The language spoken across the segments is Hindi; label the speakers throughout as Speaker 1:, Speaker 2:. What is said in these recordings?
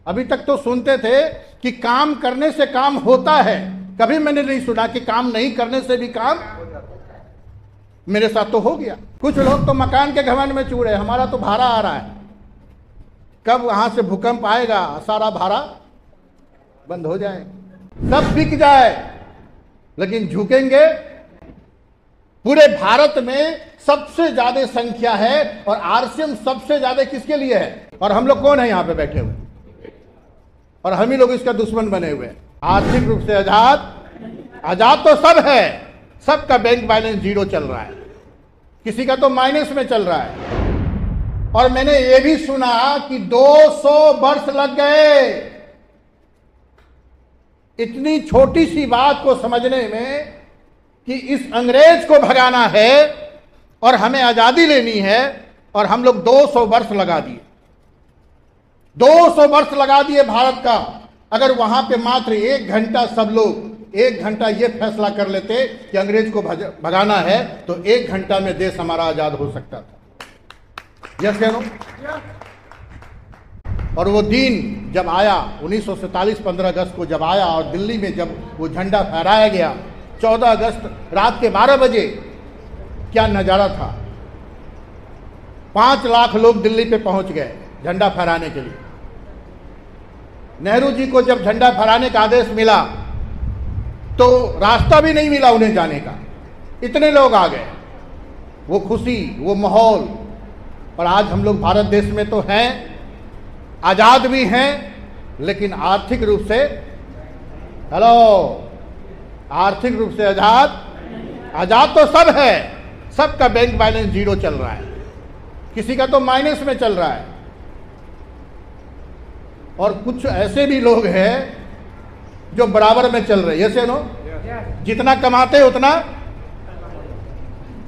Speaker 1: अभी तक तो सुनते थे कि काम करने से काम होता है, कभी मैंने नहीं सुना कि काम नहीं करने से भी काम। मेरे साथ तो हो गया। कुछ लोग तो मकान के घमंड में चूड़ रहे, हमारा तो भाड़ा आ रहा है, कब वहां से भूकंप आएगा सारा भाड़ा बंद हो जाए, सब बिक जाए, लेकिन झुकेंगे। पूरे भारत में सबसे ज्यादा संख्या है और आरसीएम सबसे ज्यादा किसके लिए है? और हम लोग कौन है यहां पे बैठे हुए? और हम ही लोग इसका दुश्मन बने हुए हैं। आर्थिक रूप से आजाद तो सब है, सबका बैंक बैलेंस जीरो चल रहा है, किसी का तो माइनस में चल रहा है। और मैंने ये भी सुना कि 200 वर्ष लग गए इतनी छोटी सी बात को समझने में कि इस अंग्रेज को भगाना है और हमें आजादी लेनी है, और हम लोग 200 वर्ष लगा दिए, 200 वर्ष लगा दिए भारत का। अगर वहां पे मात्र 1 घंटा सब लोग 1 घंटा ये फैसला कर लेते कि अंग्रेज को भगाना है, तो 1 घंटा में देश हमारा आजाद हो सकता था। यस या नो? और वो दिन जब आया 1947 15 अगस्त को जब आया, और दिल्ली में जब वो झंडा फहराया गया 14 अगस्त रात के 12 बजे, क्या नजारा था। 5 लाख लोग दिल्ली पे पहुंच गए झंडा फहराने के लिए। नेहरू जी को जब झंडा फहराने का आदेश मिला तो रास्ता भी नहीं मिला उन्हें जाने का, इतने लोग आ गए। वो खुशी, वो माहौल। और आज हम लोग भारत देश में तो हैं, आजाद भी हैं, लेकिन आर्थिक रूप से आर्थिक रूप से आजाद तो सब है, सबका बैंक बैलेंस जीरो चल रहा है, किसी का तो माइनस में चल रहा है। और कुछ ऐसे भी लोग हैं जो बराबर में चल रहे हैं। Yes no? जितना कमाते उतना।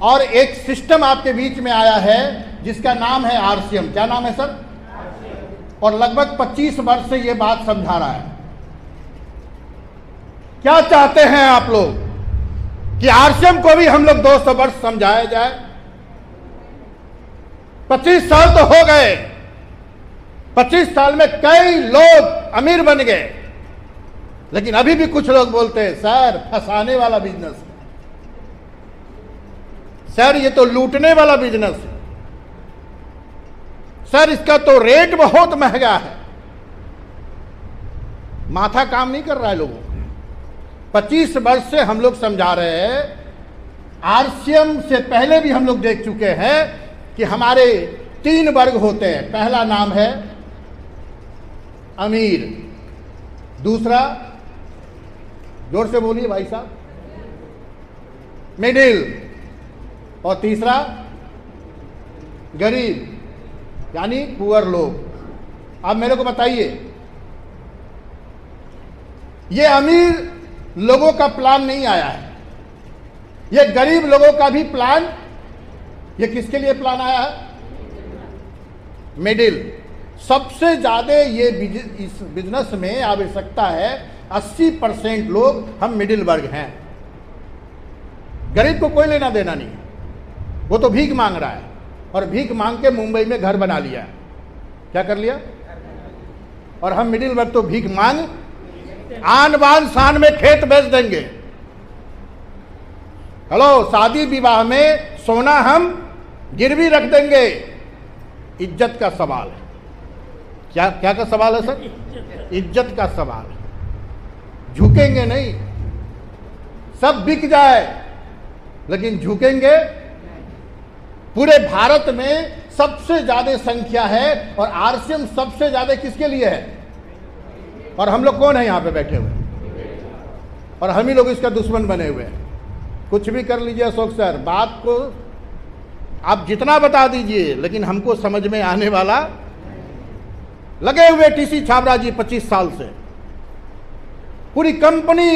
Speaker 1: और एक सिस्टम आपके बीच में आया है जिसका नाम है आरसीएम। क्या नाम है सर? और लगभग 25 वर्ष से यह बात समझा रहा है। क्या चाहते हैं आप लोग कि आरसीएम को भी हम लोग 200 वर्ष समझाया जाए? 25 साल तो हो गए, 25 साल में कई लोग अमीर बन गए, लेकिन अभी भी कुछ लोग बोलते हैं सर फंसाने वाला बिजनेस है, सर ये तो लूटने वाला बिजनेस है, सर इसका तो रेट बहुत महंगा है। माथा काम नहीं कर रहा है लोगों को। 25 वर्ष से हम लोग समझा रहे हैं। आरसीएम से पहले भी हम लोग देख चुके हैं कि हमारे 3 वर्ग होते हैं। पहला नाम है अमीर, दूसरा, जोर से बोलिए भाई साहब, मिडिल, और तीसरा गरीब यानी पुअर लोग। अब मेरे को बताइए, ये अमीर लोगों का प्लान नहीं आया है, ये गरीब लोगों का भी प्लान, ये किसके लिए प्लान आया है? मिडिल। सबसे ज्यादा ये इस बिजनेस में आवश्यकता है। 80% लोग हम मिडिल वर्ग हैं। गरीब को कोई लेना देना नहीं, वो तो भीख मांग रहा है, और भीख मांग के मुंबई में घर बना लिया। क्या कर लिया? और हम मिडिल वर्ग तो भीख मांग, आन बान शान में खेत बेच देंगे। हेलो, शादी विवाह में सोना हम गिरवी रख देंगे। इज्जत का सवाल है। क्या क्या का सवाल है सर? इज्जत का सवाल है। झुकेंगे नहीं, सब बिक जाए, लेकिन झुकेंगे। पूरे भारत में सबसे ज्यादा संख्या है और आरसीएम सबसे ज्यादा किसके लिए है? और हम लोग कौन है यहां पे बैठे हुए? और हम ही लोग इसका दुश्मन बने हुए हैं। कुछ भी कर लीजिए अशोक सर, बात को आप जितना बता दीजिए, लेकिन हमको समझ में आने वाला। लगे हुए टीसी छाबड़ा जी 25 साल से, पूरी कंपनी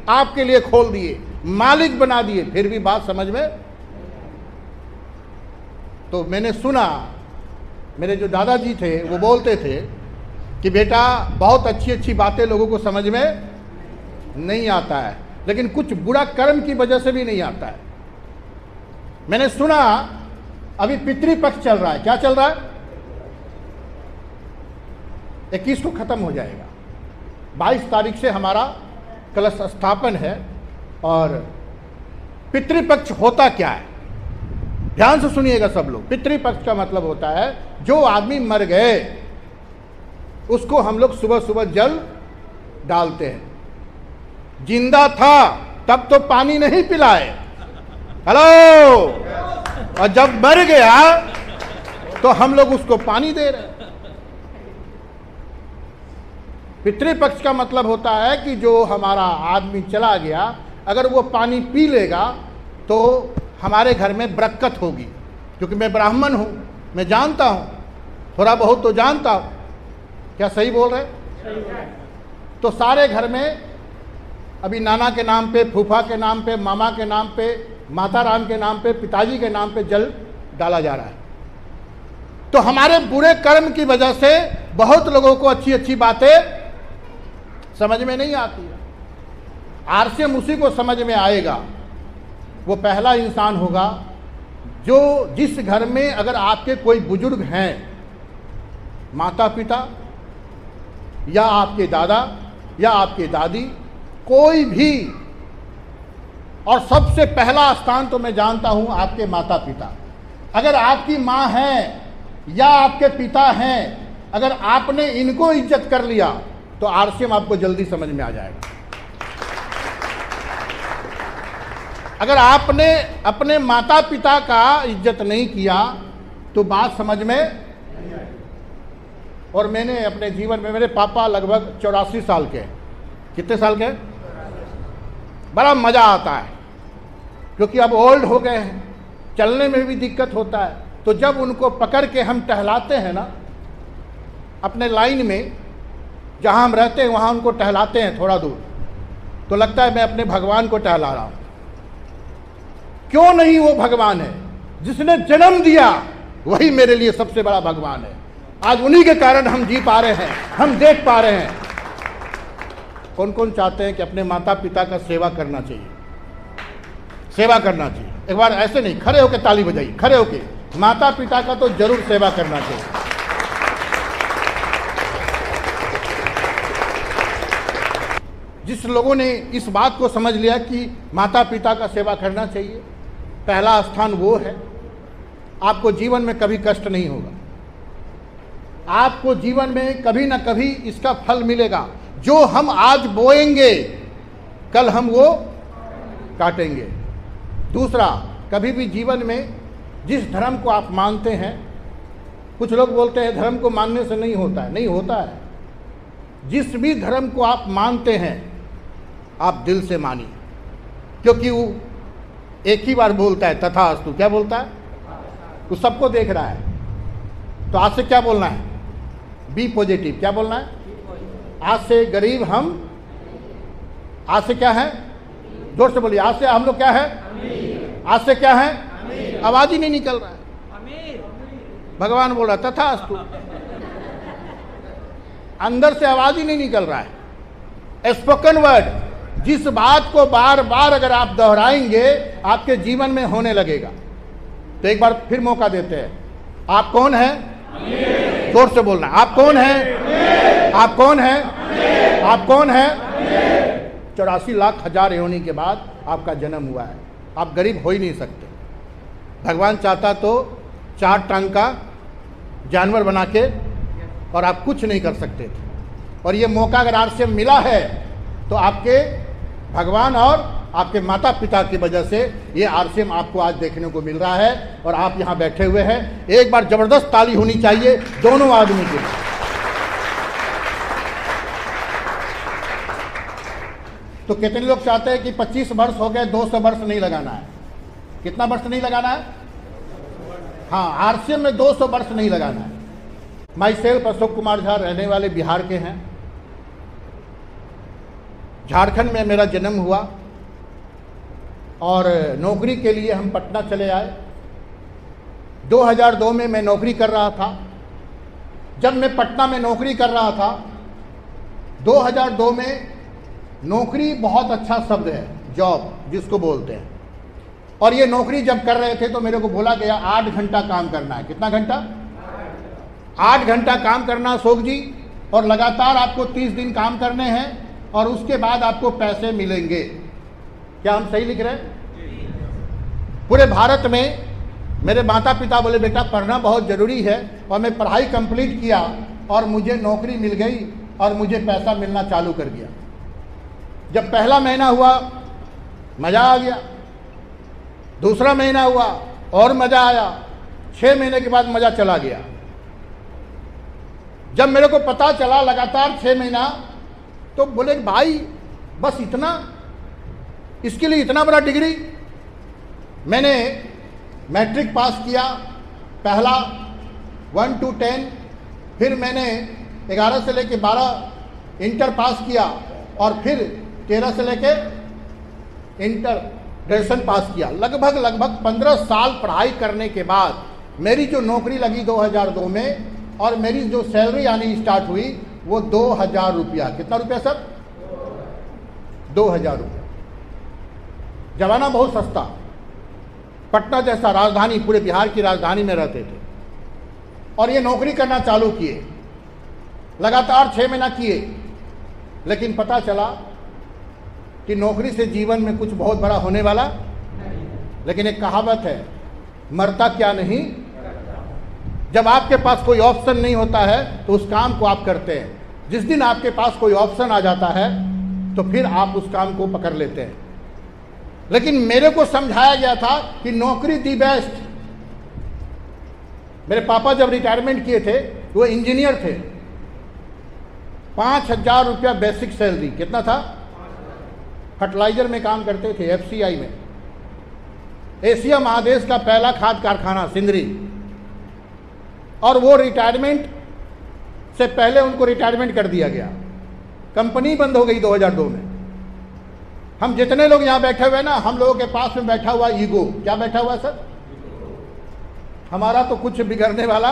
Speaker 1: आपके लिए खोल दिए, मालिक बना दिए, फिर भी बात समझ में। तो मैंने सुना, मेरे जो दादाजी थे वो बोलते थे कि बेटा बहुत अच्छी अच्छी बातें लोगों को समझ में नहीं आता है, लेकिन कुछ बुरा कर्म की वजह से भी नहीं आता है। मैंने सुना अभी पितृपक्ष चल रहा है। क्या चल रहा है? 21 को ख़त्म हो जाएगा। 22 तारीख से हमारा कलश स्थापन है। और पितृपक्ष होता क्या है, ध्यान से सुनिएगा सब लोग। पितृपक्ष का मतलब होता है जो आदमी मर गए उसको हम लोग सुबह सुबह जल डालते हैं। जिंदा था तब तो पानी नहीं पिलाए, हेलो, और जब मर गया तो हम लोग उसको पानी दे रहे हैं। पितृपक्ष का मतलब होता है कि जो हमारा आदमी चला गया अगर वो पानी पी लेगा तो हमारे घर में बरकत होगी। क्योंकि मैं ब्राह्मण हूँ, मैं जानता हूँ, थोड़ा बहुत तो जानता हूँ। क्या सही बोल रहे? तो सारे घर में अभी नाना के नाम पे, फूफा के नाम पे, मामा के नाम पे, माता राम के नाम पे, पिताजी के नाम पे जल डाला जा रहा है। तो हमारे बुरे कर्म की वजह से बहुत लोगों को अच्छी अच्छी बातें समझ में नहीं आती है। आरसीएम उसी को समझ में आएगा, वो पहला इंसान होगा जो जिस घर में अगर आपके कोई बुजुर्ग हैं, माता पिता या आपके दादा या आपके दादी, कोई भी, और सबसे पहला स्थान तो मैं जानता हूं आपके माता पिता। अगर आपकी माँ है या आपके पिता हैं, अगर आपने इनको इज्जत कर लिया तो आरसीएम आपको जल्दी समझ में आ जाएगा। अगर आपने अपने माता पिता का इज्जत नहीं किया तो बात समझ में। और मैंने अपने जीवन में, मेरे पापा लगभग 84 साल के, कितने साल के? बड़ा मज़ा आता है क्योंकि अब ओल्ड हो गए हैं, चलने में भी दिक्कत होता है। तो जब उनको पकड़ के हम टहलाते हैं ना, अपने लाइन में जहाँ हम रहते हैं वहाँ उनको टहलाते हैं थोड़ा दूर, तो लगता है मैं अपने भगवान को टहला रहा हूँ। क्यों नहीं? वो भगवान है जिसने जन्म दिया, वही मेरे लिए सबसे बड़ा भगवान है। आज उन्हीं के कारण हम जी पा रहे हैं, हम देख पा रहे हैं। कौन कौन चाहते हैं कि अपने माता पिता का सेवा करना चाहिए? सेवा करना चाहिए। एक बार ऐसे नहीं, खड़े होकर ताली बजाइए, खड़े होकर। माता पिता का तो जरूर सेवा करना चाहिए। जिस लोगों ने इस बात को समझ लिया कि माता पिता का सेवा करना चाहिए, पहला स्थान वो है, आपको जीवन में कभी कष्ट नहीं होगा। आपको जीवन में कभी ना कभी इसका फल मिलेगा। जो हम आज बोएंगे कल हम वो काटेंगे। दूसरा, कभी भी जीवन में जिस धर्म को आप मानते हैं, कुछ लोग बोलते हैं धर्म को मानने से नहीं होता है, नहीं होता है। जिस भी धर्म को आप मानते हैं आप दिल से मानिए, क्योंकि वो एक ही बार बोलता है तथास्तु। क्या बोलता है? वो सबको देख रहा है। तो आज से क्या बोलना है? Be positive. क्या बोलना है? आज से गरीब हम, आज से क्या है? जोर से बोलिए। आज से हम लोग क्या है? आज से क्या है? आवाज ही नहीं निकल रहा है। भगवान बोल रहा तथास्तु, अंदर से आवाज ही नहीं निकल रहा है। स्पोकन वर्ड, जिस बात को बार बार अगर आप दोहराएंगे आपके जीवन में होने लगेगा। तो एक बार फिर मौका देते हैं। आप कौन हैं? जोर से बोलना। आप कौन हैं? आप कौन हैं? आप कौन हैं? 84 लाख हजार योनि के बाद आपका जन्म हुआ है। आप गरीब हो ही नहीं सकते। भगवान चाहता तो 4 टांग का जानवर बना के, और आप कुछ नहीं कर सकते थे। और ये मौका अगर आपसे मिला है तो आपके भगवान और आपके माता पिता की वजह से ये आरसीएम आपको आज देखने को मिल रहा है और आप यहाँ बैठे हुए हैं। एक बार जबरदस्त ताली होनी चाहिए दोनों आदमी के लिए। तो कितने लोग चाहते हैं कि 25 वर्ष हो गए, 200 वर्ष नहीं लगाना है? कितना वर्ष नहीं लगाना है? हाँ, आरसीएम में 200 वर्ष नहीं लगाना है। माई सेल्फ अशोक कुमार झा, रहने वाले बिहार के हैं। झारखंड में मेरा जन्म हुआ और नौकरी के लिए हम पटना चले आए। 2002 में मैं नौकरी कर रहा था। जब मैं पटना में नौकरी कर रहा था, 2002 में नौकरी बहुत अच्छा शब्द है, जॉब जिसको बोलते हैं। और ये नौकरी जब कर रहे थे तो मेरे को बोला गया 8 घंटा काम करना है। कितना घंटा? 8 घंटा काम करना अशोक जी, और लगातार आपको 30 दिन काम करने हैं और उसके बाद आपको पैसे मिलेंगे। क्या हम सही लिख रहे हैं? पूरे भारत में मेरे माता पिता बोले बेटा पढ़ना बहुत ज़रूरी है, और मैं पढ़ाई कंप्लीट किया और मुझे नौकरी मिल गई और मुझे पैसा मिलना चालू कर दिया। जब पहला महीना हुआ मज़ा आ गया, दूसरा महीना हुआ और मज़ा आया, 6 महीने के बाद मज़ा चला गया। जब मेरे को पता चला लगातार 6 महीना, तो बोले भाई बस इतना, इसके लिए इतना बड़ा डिग्री। मैंने मैट्रिक पास किया, पहला 1 to 10, फिर मैंने 11 से लेके 12 इंटर पास किया और फिर 13 से लेके इंटर ग्रेजुएशन पास किया। लगभग 15 साल पढ़ाई करने के बाद मेरी जो नौकरी लगी 2002 में, और मेरी जो सैलरी आनी स्टार्ट हुई वो 2000 रुपया। कितना रुपया सर? 2000 रुपया। जमाना बहुत सस्ता। पटना जैसा राजधानी, पूरे बिहार की राजधानी में रहते थे और ये नौकरी करना चालू किए। लगातार 6 महीना किए, लेकिन पता चला कि नौकरी से जीवन में कुछ बहुत बड़ा होने वाला। लेकिन एक कहावत है, मरता क्या नहीं। जब आपके पास कोई ऑप्शन नहीं होता है तो उस काम को आप करते हैं। जिस दिन आपके पास कोई ऑप्शन आ जाता है तो फिर आप उस काम को पकड़ लेते हैं। लेकिन मेरे को समझाया गया था कि नौकरी दी बेस्ट। मेरे पापा जब रिटायरमेंट किए थे वो इंजीनियर थे, 5000 रुपया बेसिक सैलरी। कितना था? फर्टिलाइजर में काम करते थे, FCI में, एशिया महादेश का पहला खाद कारखाना सिंदरी। और वो रिटायरमेंट से पहले उनको रिटायरमेंट कर दिया गया, कंपनी बंद हो गई 2002 में। हम जितने लोग यहाँ बैठे हुए ना, हम लोगों के पास में बैठा हुआ ईगो। क्या बैठा हुआ सर? हमारा तो कुछ बिगड़ने वाला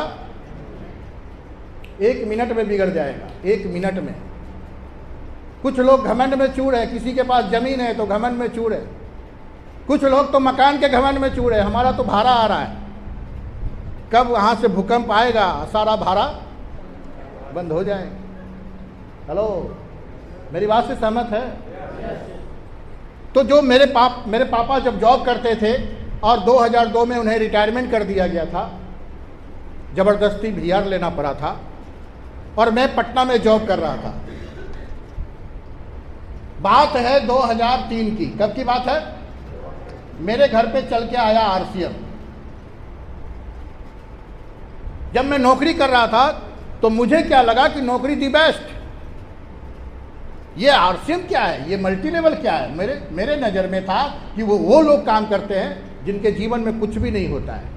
Speaker 1: 1 मिनट में बिगड़ जाएगा, 1 मिनट में। कुछ लोग घमंड में चूर है, किसी के पास जमीन है तो घमंड में चूर है, कुछ लोग तो मकान के घमंड में चूर है। हमारा तो भाड़ा आ रहा है, कब वहाँ से भूकंप आएगा सारा भाड़ा बंद हो जाएगा। हेलो, मेरी बात से सहमत है? तो जो मेरे पापा जब जॉब करते थे और 2002 में उन्हें रिटायरमेंट कर दिया गया था, ज़बरदस्ती VR लेना पड़ा था, और मैं पटना में जॉब कर रहा था। बात है 2003 की। कब की बात है? मेरे घर पे चल के आया RCM। जब मैं नौकरी कर रहा था तो मुझे क्या लगा कि नौकरी दी बेस्ट। ये RCM क्या है, ये मल्टी लेवल क्या है? मेरे नज़र में था कि वो लोग काम करते हैं जिनके जीवन में कुछ भी नहीं होता है।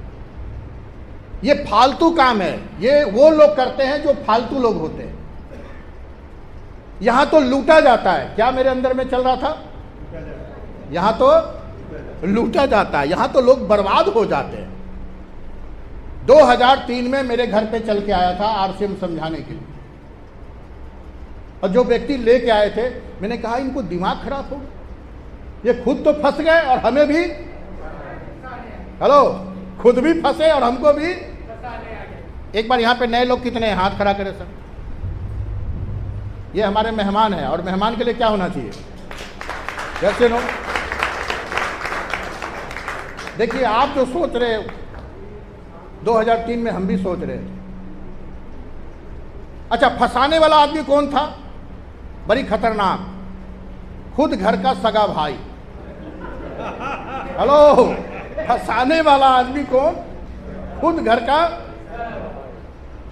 Speaker 1: ये फालतू काम है, ये वो लोग करते हैं जो फालतू लोग होते हैं। यहां तो लूटा जाता है। क्या मेरे अंदर में चल रहा था? यहां तो लूटा जाता है, यहां तो लोग बर्बाद हो जाते हैं। 2003 में मेरे घर पे चल के आया था RCM समझाने के लिए, और जो व्यक्ति लेके आए थे, मैंने कहा इनको दिमाग खराब हो गया, ये खुद तो फंस गए और हमें भी, हेलो, खुद भी फंसे और हमको भी। एक बार यहाँ पे नए लोग कितने हैं? हाथ खड़ा करें सर। ये हमारे मेहमान हैं, और मेहमान के लिए क्या होना चाहिए? जैसे नो, देखिए आप जो सोच रहे हो 2003 में हम भी सोच रहे थे। अच्छा, फंसाने वाला आदमी कौन था? बड़ी खतरनाक, खुद घर का सगा भाई। हेलो, फंसाने वाला आदमी कौन? खुद घर का।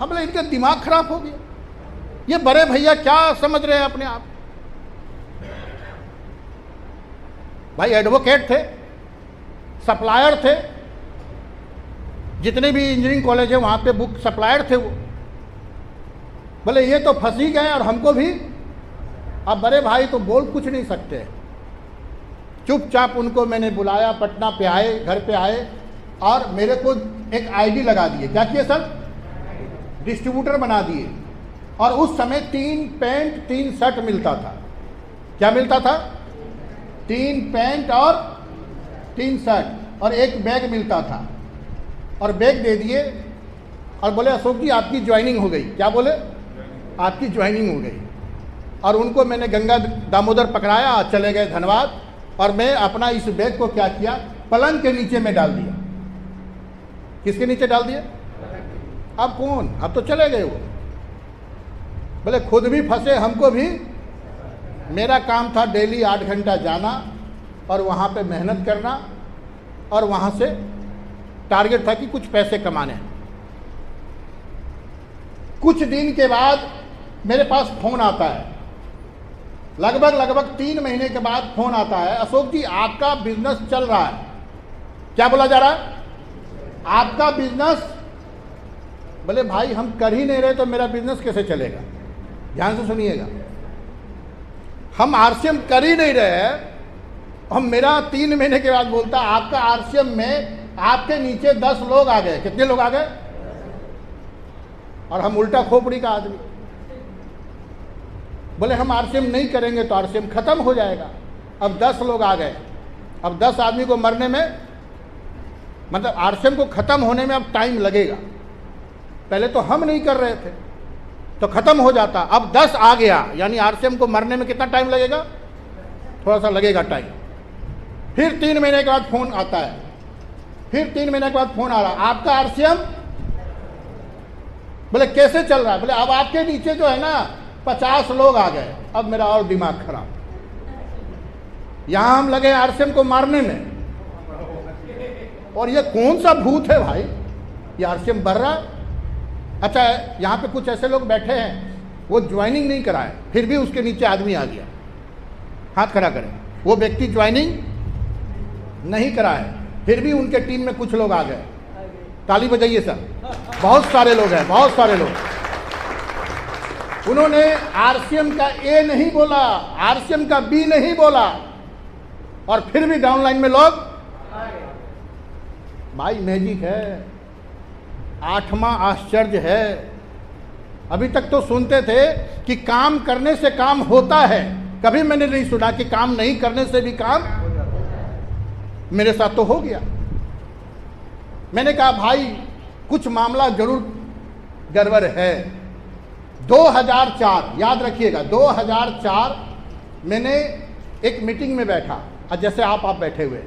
Speaker 1: हम लोग, इनका दिमाग खराब हो गया। ये बड़े भैया क्या समझ रहे हैं अपने आप? भाई एडवोकेट थे, सप्लायर थे, जितने भी इंजीनियरिंग कॉलेज है वहाँ पे बुक सप्लायर थे वो। बोले ये तो फंस ही गए और हमको भी। अब बड़े भाई तो बोल कुछ नहीं सकते। चुपचाप उनको मैंने बुलाया, पटना पे आए, घर पे आए, और मेरे को एक ID लगा दिए। क्या किए सर? डिस्ट्रीब्यूटर बना दिए। और उस समय 3 पैंट 3 शर्ट मिलता था। क्या मिलता था? 3 पैंट और 3 शर्ट और एक बैग मिलता था। और बैग दे दिए और बोले अशोक जी आपकी ज्वाइनिंग हो गई। क्या बोले? आपकी ज्वाइनिंग हो गई। और उनको मैंने गंगा दामोदर पकड़ाया, चले गए धनबाद। और मैं अपना इस बैग को क्या किया, पलंग के नीचे में डाल दिया। किसके नीचे डाल दिया? अब कौन, अब तो चले गए वो। बोले खुद भी फंसे, हमको भी। मेरा काम था डेली 8 घंटा जाना और वहाँ पे मेहनत करना, और वहाँ से टारगेट था कि कुछ पैसे कमाने। कुछ दिन के बाद मेरे पास फोन आता है, लगभग 3 महीने के बाद फोन आता है, अशोक जी आपका बिजनेस चल रहा है। क्या बोला जा रहा है? आपका बिजनेस। बोले भाई हम कर ही नहीं रहे तो मेरा बिजनेस कैसे चलेगा? ध्यान से सुनिएगा, हम आरसीएम कर ही नहीं रहे हैं। हम मेरा 3 महीने के बाद बोलता आपका आरसीएम में आपके नीचे 10 लोग आ गए। कितने लोग आ गए? और हम उल्टा खोपड़ी का आदमी। बोले हम आरसीएम नहीं करेंगे तो आरसीएम खत्म हो जाएगा। अब 10 लोग आ गए। अब 10 आदमी को मरने में, मतलब आरसीएम को खत्म होने में अब टाइम लगेगा। पहले तो हम नहीं कर रहे थे तो खत्म हो जाता, अब 10 आ गया, यानी आरसीएम को मरने में कितना टाइम लगेगा? थोड़ा सा लगेगा टाइम। फिर 3 महीने के बाद फोन आता है, फिर 3 महीने के बाद फोन आ रहा, आपका आरसीएम। बोले कैसे चल रहा है? बोले अब आपके नीचे जो है ना 50 लोग आ गए। अब मेरा और दिमाग खराब, यहां हम लगे आरसीएम को मारने में, और ये कौन सा भूत है भाई, ये आरसीएम बढ़ रहा है। अच्छा यहाँ पे कुछ ऐसे लोग बैठे हैं, वो ज्वाइनिंग नहीं कराए, फिर भी उसके नीचे आदमी आ गया। हाथ खड़ा करें। वो व्यक्ति ज्वाइनिंग नहीं कराए, फिर भी उनके टीम में कुछ लोग आ गए। ताली बजाइए सर। बहुत सारे लोग हैं, बहुत सारे लोग। उन्होंने आरसीएम का ए नहीं बोला, आरसीएम का बी नहीं बोला, और फिर भी डाउनलाइन में लोग। भाई मैजिक है, 8वां आश्चर्य है। अभी तक तो सुनते थे कि काम करने से काम होता है, कभी मैंने नहीं सुना कि काम नहीं करने से भी काम। मेरे साथ तो हो गया। मैंने कहा भाई कुछ मामला जरूर गड़बड़ है। 2004, याद रखिएगा 2004 मैंने एक मीटिंग में बैठा, जैसे आप बैठे हुए,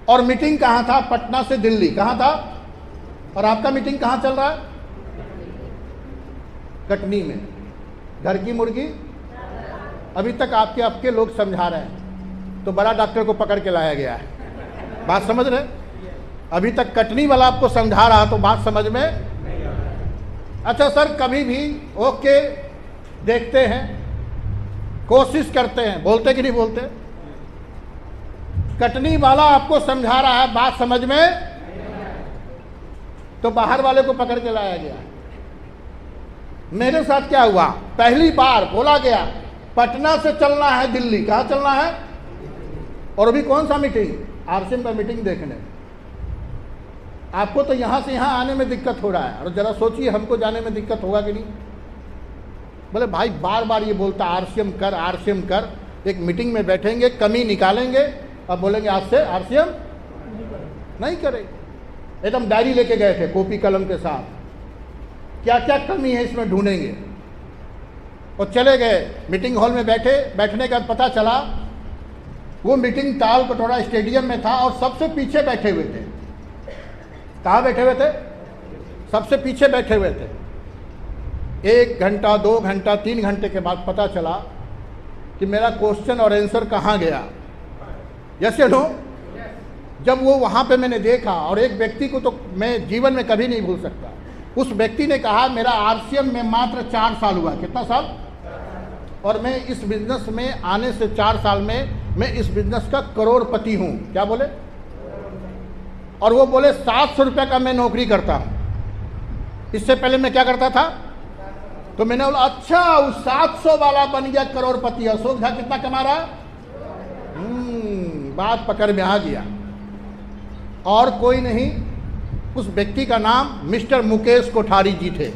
Speaker 1: और मीटिंग कहाँ था? पटना से दिल्ली। कहाँ था? और आपका मीटिंग कहाँ चल रहा है? कटनी में। घर की मुर्गी। अभी तक आपके लोग समझा रहे हैं, तो बड़ा डॉक्टर को पकड़ के लाया गया है। बात समझ रहे? अभी तक कटनी वाला आपको समझा रहा, तो बात समझ में। अच्छा सर कभी भी ओके, देखते हैं, कोशिश करते हैं, बोलते कि नहीं बोलते? कटनी वाला आपको समझा रहा है, बात समझ में, तो बाहर वाले को पकड़ के लाया गया। मेरे साथ क्या हुआ? पहली बार बोला गया पटना से चलना है दिल्ली। कहाँ चलना है? और अभी कौन सा मीटिंग? आरसीएम का मीटिंग देखने। आपको तो यहां से यहां आने में दिक्कत हो रहा है, और जरा सोचिए हमको जाने में दिक्कत होगा कि नहीं। बोले भाई बार बार ये बोलता आरसीएम कर, आरसीएम कर। एक मीटिंग में बैठेंगे, कमी निकालेंगे और बोलेंगे आज से आरसीएम नहीं करेंगे। एकदम डायरी लेके गए थे, कॉपी कलम के साथ, क्या क्या कमी है इसमें ढूंढेंगे, और चले गए। मीटिंग हॉल में बैठे, बैठने का पता चला वो मीटिंग ताल कटोरा स्टेडियम में था, और सबसे पीछे बैठे हुए थे। कहाँ बैठे हुए थे? सबसे पीछे बैठे हुए थे। 1 घंटा 2 घंटा 3 घंटे के बाद पता चला कि मेरा क्वेश्चन और आंसर कहाँ गया। यस या नो? जब वो वहाँ पे मैंने देखा, और एक व्यक्ति को तो मैं जीवन में कभी नहीं भूल सकता। उस व्यक्ति ने कहा मेरा आरसीएम में मात्र 4 साल हुआ। कितना साल? और मैं इस बिजनेस में आने से 4 साल में मैं इस बिजनेस का करोड़पति हूँ। क्या बोले? और वो बोले 700 रुपये का मैं नौकरी करता हूँ। इससे पहले मैं क्या करता था? तो मैंने बोला अच्छा उस 700 वाला बन गया करोड़पति। अशोक झा कितना कमा रहा है? बात पकड़ में आ गया। और कोई नहीं, उस व्यक्ति का नाम मिस्टर मुकेश कोठारी जी थे।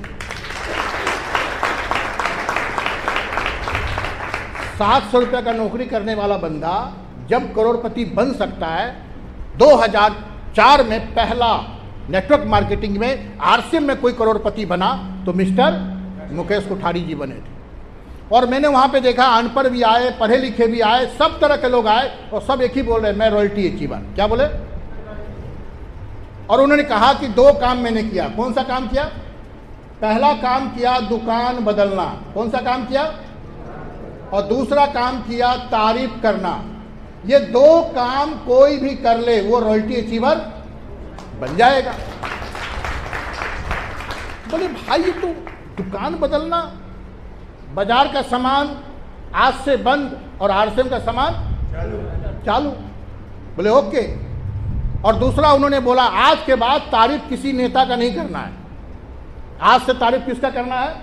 Speaker 1: 700 रुपये का नौकरी करने वाला बंदा जब करोड़पति बन सकता है। 2004 में पहला नेटवर्क मार्केटिंग में आरसीएम में कोई करोड़पति बना तो मिस्टर मुकेश कोठारी जी बने थे। और मैंने वहाँ पे देखा अनपढ़ भी आए, पढ़े लिखे भी आए, सब तरह के लोग आए और सब एक ही बोल रहे मैं रॉयल्टी अचीवर। क्या बोले? और उन्होंने कहा कि 2 काम मैंने किया। कौन सा काम किया? पहला काम किया दुकान बदलना। कौन सा काम किया? और दूसरा काम किया तारीफ करना। ये 2 काम कोई भी कर ले वो रॉयल्टी अचीवर बन जाएगा। बोले भाई ये तो दुकान बदलना, बाजार का सामान आज से बंद और आरसीएम का सामान चालू। बोले ओके। और दूसरा उन्होंने बोला आज के बाद तारीफ किसी नेता का नहीं करना है। आज से तारीफ किसका करना है?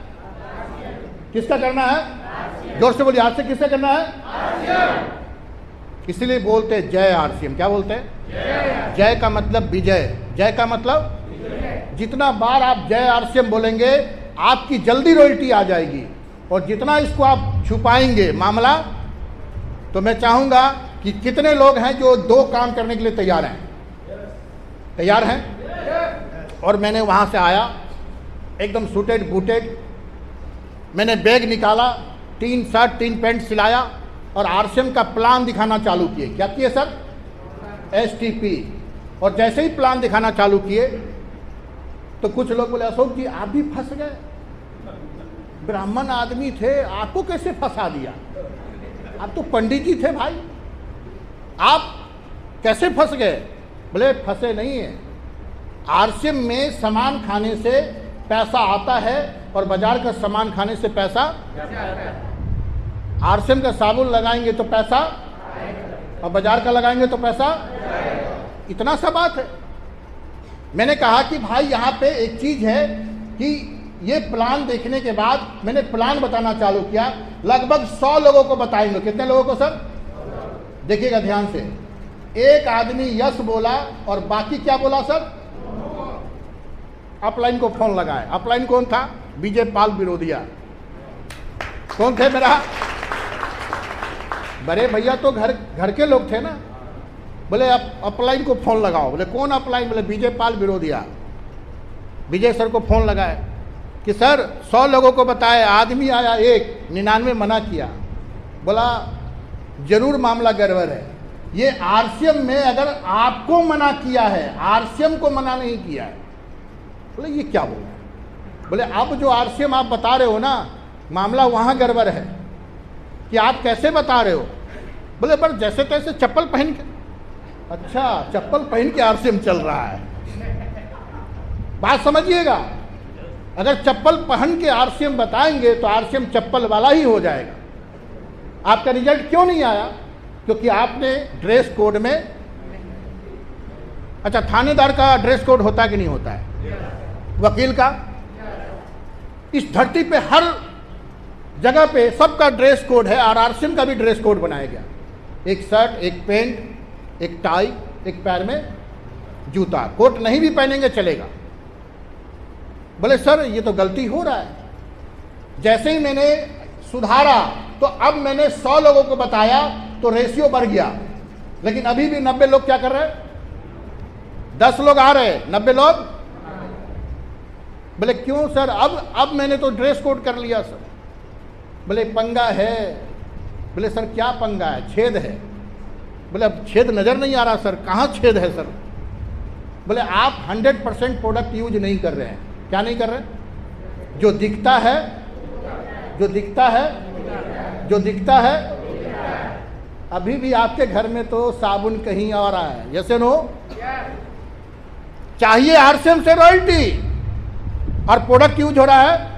Speaker 1: किसका करना है? जोर से बोलिए, आज से किसका करना है? इसलिए बोलते जय आरसीएम। क्या बोलते हैं? जय का मतलब विजय। जय का मतलब जितना बार आप जय आरसीएम बोलेंगे आपकी जल्दी रॉयल्टी आ जाएगी, और जितना इसको आप छुपाएंगे मामला। तो मैं चाहूंगा कि कितने लोग हैं जो 2 काम करने के लिए तैयार हैं? तैयार हैं? और मैंने वहां से आया एकदम सूटेड बूटेड, मैंने बैग निकाला, 3 शर्ट 3 पैंट सिलाया और आरसीएम का प्लान दिखाना चालू किए। क्या किए सर? एसटीपी। और जैसे ही प्लान दिखाना चालू किए तो कुछ लोग बोले अशोक जी आप भी फंस गए, ब्राह्मण आदमी थे, आपको कैसे फंसा दिया? आप तो पंडित जी थे भाई, आप कैसे फंस गए? बोले फंसे नहीं है, आरसीएम में सामान खाने से पैसा आता है और बाजार का सामान खाने से पैसा, आरसीएम का साबुन लगाएंगे तो पैसा और बाजार का लगाएंगे तो पैसा, इतना सा बात है। मैंने कहा कि भाई यहाँ पे एक चीज है कि ये प्लान देखने के बाद मैंने प्लान बताना चालू किया। लगभग 100 लोगों को बताएंगे। कितने लोगों को सर? देखिएगा ध्यान से। एक आदमी यस बोला और बाकी क्या बोला सर? अपलाइन को फोन लगाए। अपलाइन कौन था? विजय पाल बिरोदिया। कौन थे मेरा? बड़े भैया तो घर के लोग थे ना। बोले अपलाइन को फोन लगाओ। बोले कौन अपलाइन? बोले विजय पाल बिरोदिया। विजय सर को फोन लगाए कि सर 100 लोगों को बताए, आदमी आया एक, 99 मना किया। बोला जरूर मामला गड़बड़ है। ये आरसीएम में अगर आपको मना किया है, आरसीएम को मना नहीं किया है। बोले ये क्या बोल रहे हैं? बोले अब जो आरसीएम आप बता रहे हो ना, मामला वहां गड़बड़ है। कि आप कैसे बता रहे हो? बोले पर जैसे तैसे चप्पल पहन के। अच्छा चप्पल पहन के आरसीएम चल रहा है। बात समझिएगा, अगर चप्पल पहन के आरसीएम बताएंगे तो आरसीएम चप्पल वाला ही हो जाएगा। आपका रिजल्ट क्यों नहीं आया? क्योंकि आपने ड्रेस कोड में, अच्छा थानेदार का ड्रेस कोड होता है कि नहीं होता है? वकील का, इस धरती पे हर जगह पे सबका ड्रेस कोड है और आरसीएम का भी ड्रेस कोड बनाया गया। एक शर्ट, एक पैंट, एक टाई, एक पैर में जूता। कोट नहीं भी पहनेंगे चलेगा। बोले सर ये तो गलती हो रहा है। जैसे ही मैंने सुधारा तो अब मैंने 100 लोगों को बताया तो रेशियो बढ़ गया। लेकिन अभी भी 90 लोग क्या कर रहे हैं? 10 लोग आ रहे हैं, 90 लोग। बोले क्यों सर? अब मैंने तो ड्रेस कोड कर लिया सर। बोले पंगा है। बोले सर क्या पंगा है? छेद है। बोले अब छेद नजर नहीं आ रहा सर। कहाँ छेद है सर? बोले आप 100% प्रोडक्ट यूज नहीं कर रहे हैं। क्या नहीं कर रहे? जो दिखता है, जो दिखता है, जो दिखता है। अभी भी आपके घर में तो साबुन कहीं और आया है, यस नो? चाहिए आरसीएम से रॉयल्टी और प्रोडक्ट यूज हो रहा है।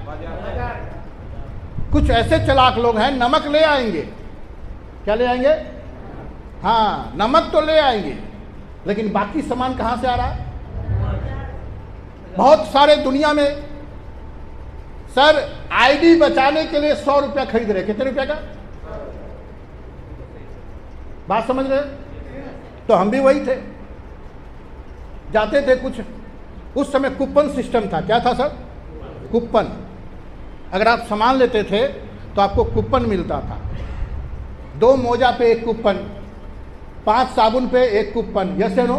Speaker 1: कुछ ऐसे चलाक लोग हैं, नमक ले आएंगे। क्या ले आएंगे? हाँ नमक तो ले आएंगे, लेकिन बाकी सामान कहां से आ रहा है? बहुत सारे दुनिया में सर आईडी बचाने के लिए 100 रुपया खरीद रहे। कितने रुपया का? बात समझ रहे? तो हम भी वही थे, जाते थे। कुछ उस समय कूपन सिस्टम था। क्या था सर? कूपन। अगर आप सामान लेते थे तो आपको कूपन मिलता था। 2 मोजा पे 1 कूपन, 5 साबुन पे 1 कूपन, यस नो?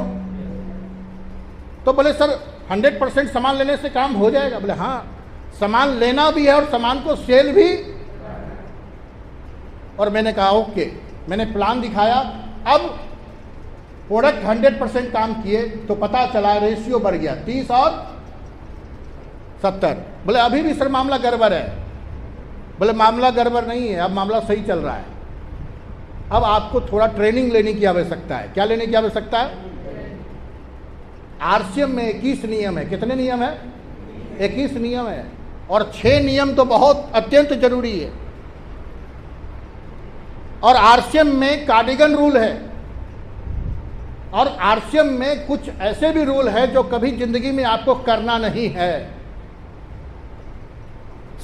Speaker 1: तो बोले सर 100% सामान लेने से काम हो जाएगा? बोले हाँ, सामान लेना भी है और सामान को सेल भी। और मैंने कहा ओके, मैंने प्लान दिखाया। अब प्रोडक्ट 100% काम किए तो पता चला रेशियो बढ़ गया 30 और 70। बोले अभी भी सर मामला गड़बड़ है। बोले मामला गड़बड़ नहीं है, अब मामला सही चल रहा है। अब आपको थोड़ा ट्रेनिंग लेने की आवश्यकता है। क्या लेने की आवश्यकता है? आरसीएम में 21 नियम है। कितने नियम है? 21 नियम है और 6 नियम तो बहुत अत्यंत जरूरी है। और आरसीएम में कार्डिगन रूल है और आरसीएम में कुछ ऐसे भी रूल है जो कभी जिंदगी में आपको करना नहीं है।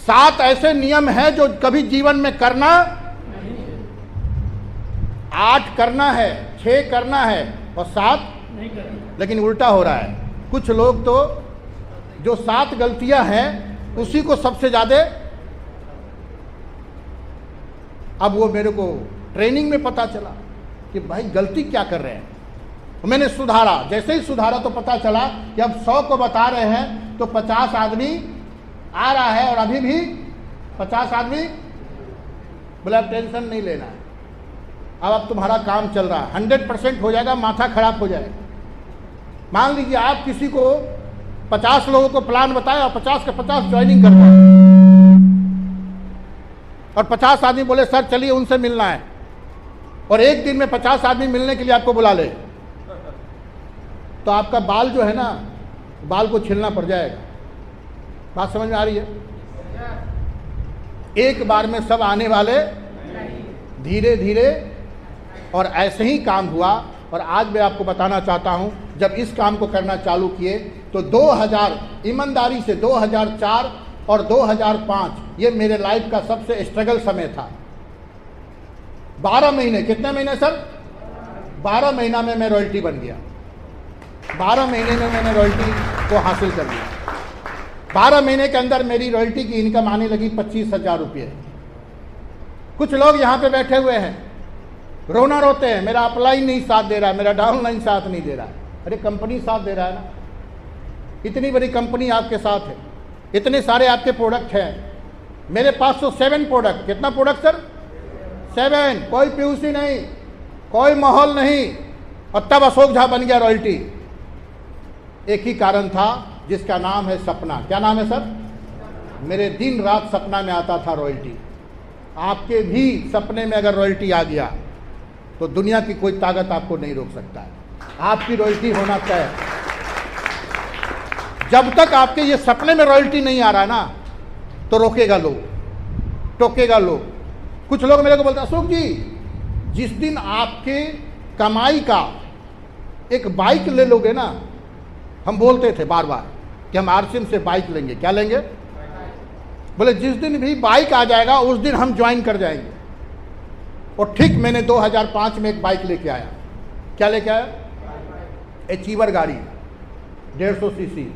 Speaker 1: 7 ऐसे नियम हैं जो कभी जीवन में करना, 8 करना है, 6 करना है और 7 नहीं करना। लेकिन उल्टा हो रहा है। कुछ लोग तो जो 7 गलतियां हैं उसी को सबसे ज्यादा, अब वो मेरे को ट्रेनिंग में पता चला कि भाई गलती क्या कर रहे हैं। मैंने सुधारा। जैसे ही सुधारा तो पता चला कि अब 100 को बता रहे हैं तो 50 आदमी आ रहा है और अभी भी 50 आदमी। बोला अब टेंशन नहीं लेना है, अब तुम्हारा काम चल रहा है, 100% हो जाएगा, माथा खराब हो जाएगा। मान लीजिए आप किसी को 50 लोगों को प्लान बताए और 50 के 50 ज्वाइनिंग करते हैं और 50 आदमी बोले सर चलिए उनसे मिलना है, और एक दिन में 50 आदमी मिलने के लिए आपको बुला ले, तो आपका बाल जो है ना, बाल को छीलना पड़ जाएगा। बात समझ में आ रही है? एक बार में सब आने वाले, धीरे धीरे। और ऐसे ही काम हुआ। और आज मैं आपको बताना चाहता हूं, जब इस काम को करना चालू किए तो 2000, ईमानदारी से 2004 और 2005 ये मेरे लाइफ का सबसे स्ट्रगल समय था। 12 महीने, कितने महीने सर? 12 महीना में मैं रॉयल्टी बन गया। 12 महीने में मैंने रॉयल्टी को हासिल कर लिया। 12 महीने के अंदर मेरी रॉयल्टी की इनकम आने लगी 25,000 रुपये। कुछ लोग यहाँ पे बैठे हुए हैं, रोना रोते हैं, मेरा अपलाइन नहीं साथ दे रहा है, मेरा डाउनलाइन साथ नहीं दे रहा है। अरे कंपनी साथ दे रहा है ना, इतनी बड़ी कंपनी आपके साथ है, इतने सारे आपके प्रोडक्ट हैं। मेरे पास तो 7 प्रोडक्ट। कितना प्रोडक्ट सर? 7। कोई पीयूसी नहीं, कोई माहौल नहीं, और तब अशोक झा बन गया रॉयल्टी। एक ही कारण था जिसका नाम है सपना। क्या नाम है सर? मेरे दिन रात सपना में आता था रॉयल्टी। आपके भी सपने में अगर रॉयल्टी आ गया तो दुनिया की कोई ताकत आपको नहीं रोक सकता है। आपकी रॉयल्टी होना तय। जब तक आपके ये सपने में रॉयल्टी नहीं आ रहा ना, तो रोकेगा लोग, टोकेगा लोग। कुछ लोग मेरे को बोलते अशोक जी, जिस दिन आपके कमाई का एक बाइक ले लोगे ना, हम बोलते थे बार बार कि हम आरसीएम से बाइक लेंगे। क्या लेंगे? बोले जिस दिन भी बाइक आ जाएगा उस दिन हम ज्वाइन कर जाएंगे। और ठीक मैंने 2005 में एक बाइक लेके आया। क्या लेके आया? अचीवर गाड़ी 150 सीसी।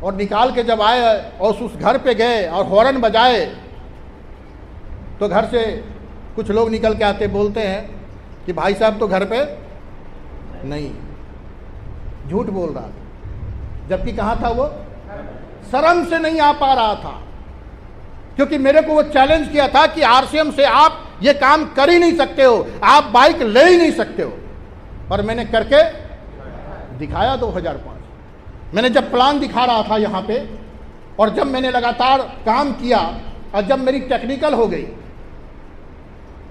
Speaker 1: और निकाल के जब आए और उस घर पे गए और हॉर्न बजाए, तो घर से कुछ लोग निकल के आते, बोलते हैं कि भाई साहब तो घर पे नहीं। झूठ बोल रहा था, जबकि कहाँ था वो? शर्म से नहीं आ पा रहा था, क्योंकि मेरे को वो चैलेंज किया था कि आरसीएम से आप ये काम कर ही नहीं सकते हो, आप बाइक ले ही नहीं सकते हो। और मैंने करके दिखाया 2005। मैंने जब प्लान दिखा रहा था यहाँ पे, और जब मैंने लगातार काम किया और जब मेरी टेक्निकल हो गई,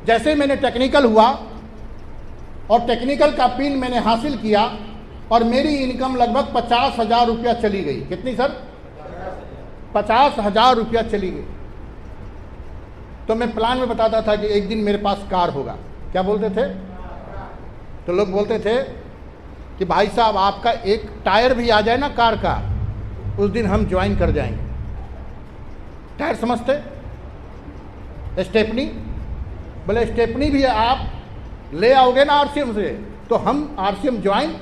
Speaker 1: जैसे मैंने टेक्निकल हुआ और टेक्निकल का पिन मैंने हासिल किया और मेरी इनकम लगभग 50,000 रुपया चली गई। कितनी सर? 50,000 रुपया चली गई। तो मैं प्लान में बताता था कि एक दिन मेरे पास कार होगा। क्या बोलते थे? तो लोग बोलते थे कि भाई साहब आपका एक टायर भी आ जाए ना कार का, उस दिन हम ज्वाइन कर जाएंगे। टायर समझते? स्टेपनी। बोले स्टेपनी भी आप ले आओगे ना आरसीएम से, तो हम आरसीएम ज्वाइन।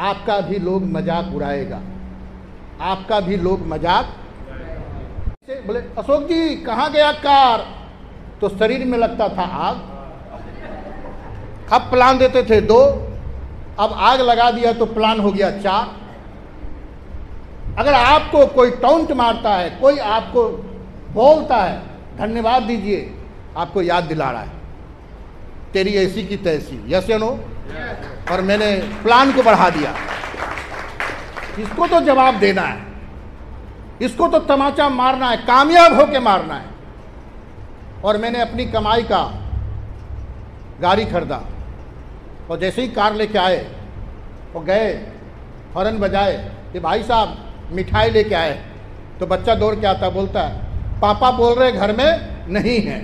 Speaker 1: आपका भी लोग मजाक उड़ाएगा, आपका भी लोग मजाक। बोले अशोक जी कहाँ गया कार? तो शरीर में लगता था आग। अब प्लान देते थे 2, अब आग लगा दिया तो प्लान हो गया 4। अगर आपको कोई टॉन्ट मारता है, कोई आपको बोलता है, धन्यवाद दीजिए, आपको याद दिला रहा है तेरी ऐसी की तैसी, यस या नो। और मैंने प्लान को बढ़ा दिया। इसको तो जवाब देना है, इसको तो तमाचा मारना है, कामयाब होके मारना है। और मैंने अपनी कमाई का गाड़ी खरीदा, और जैसे ही कार लेके आए और गए, हॉर्न बजाए कि भाई साहब मिठाई लेके आए, तो बच्चा दौड़ के आता, बोलता है पापा बोल रहे घर में नहीं है।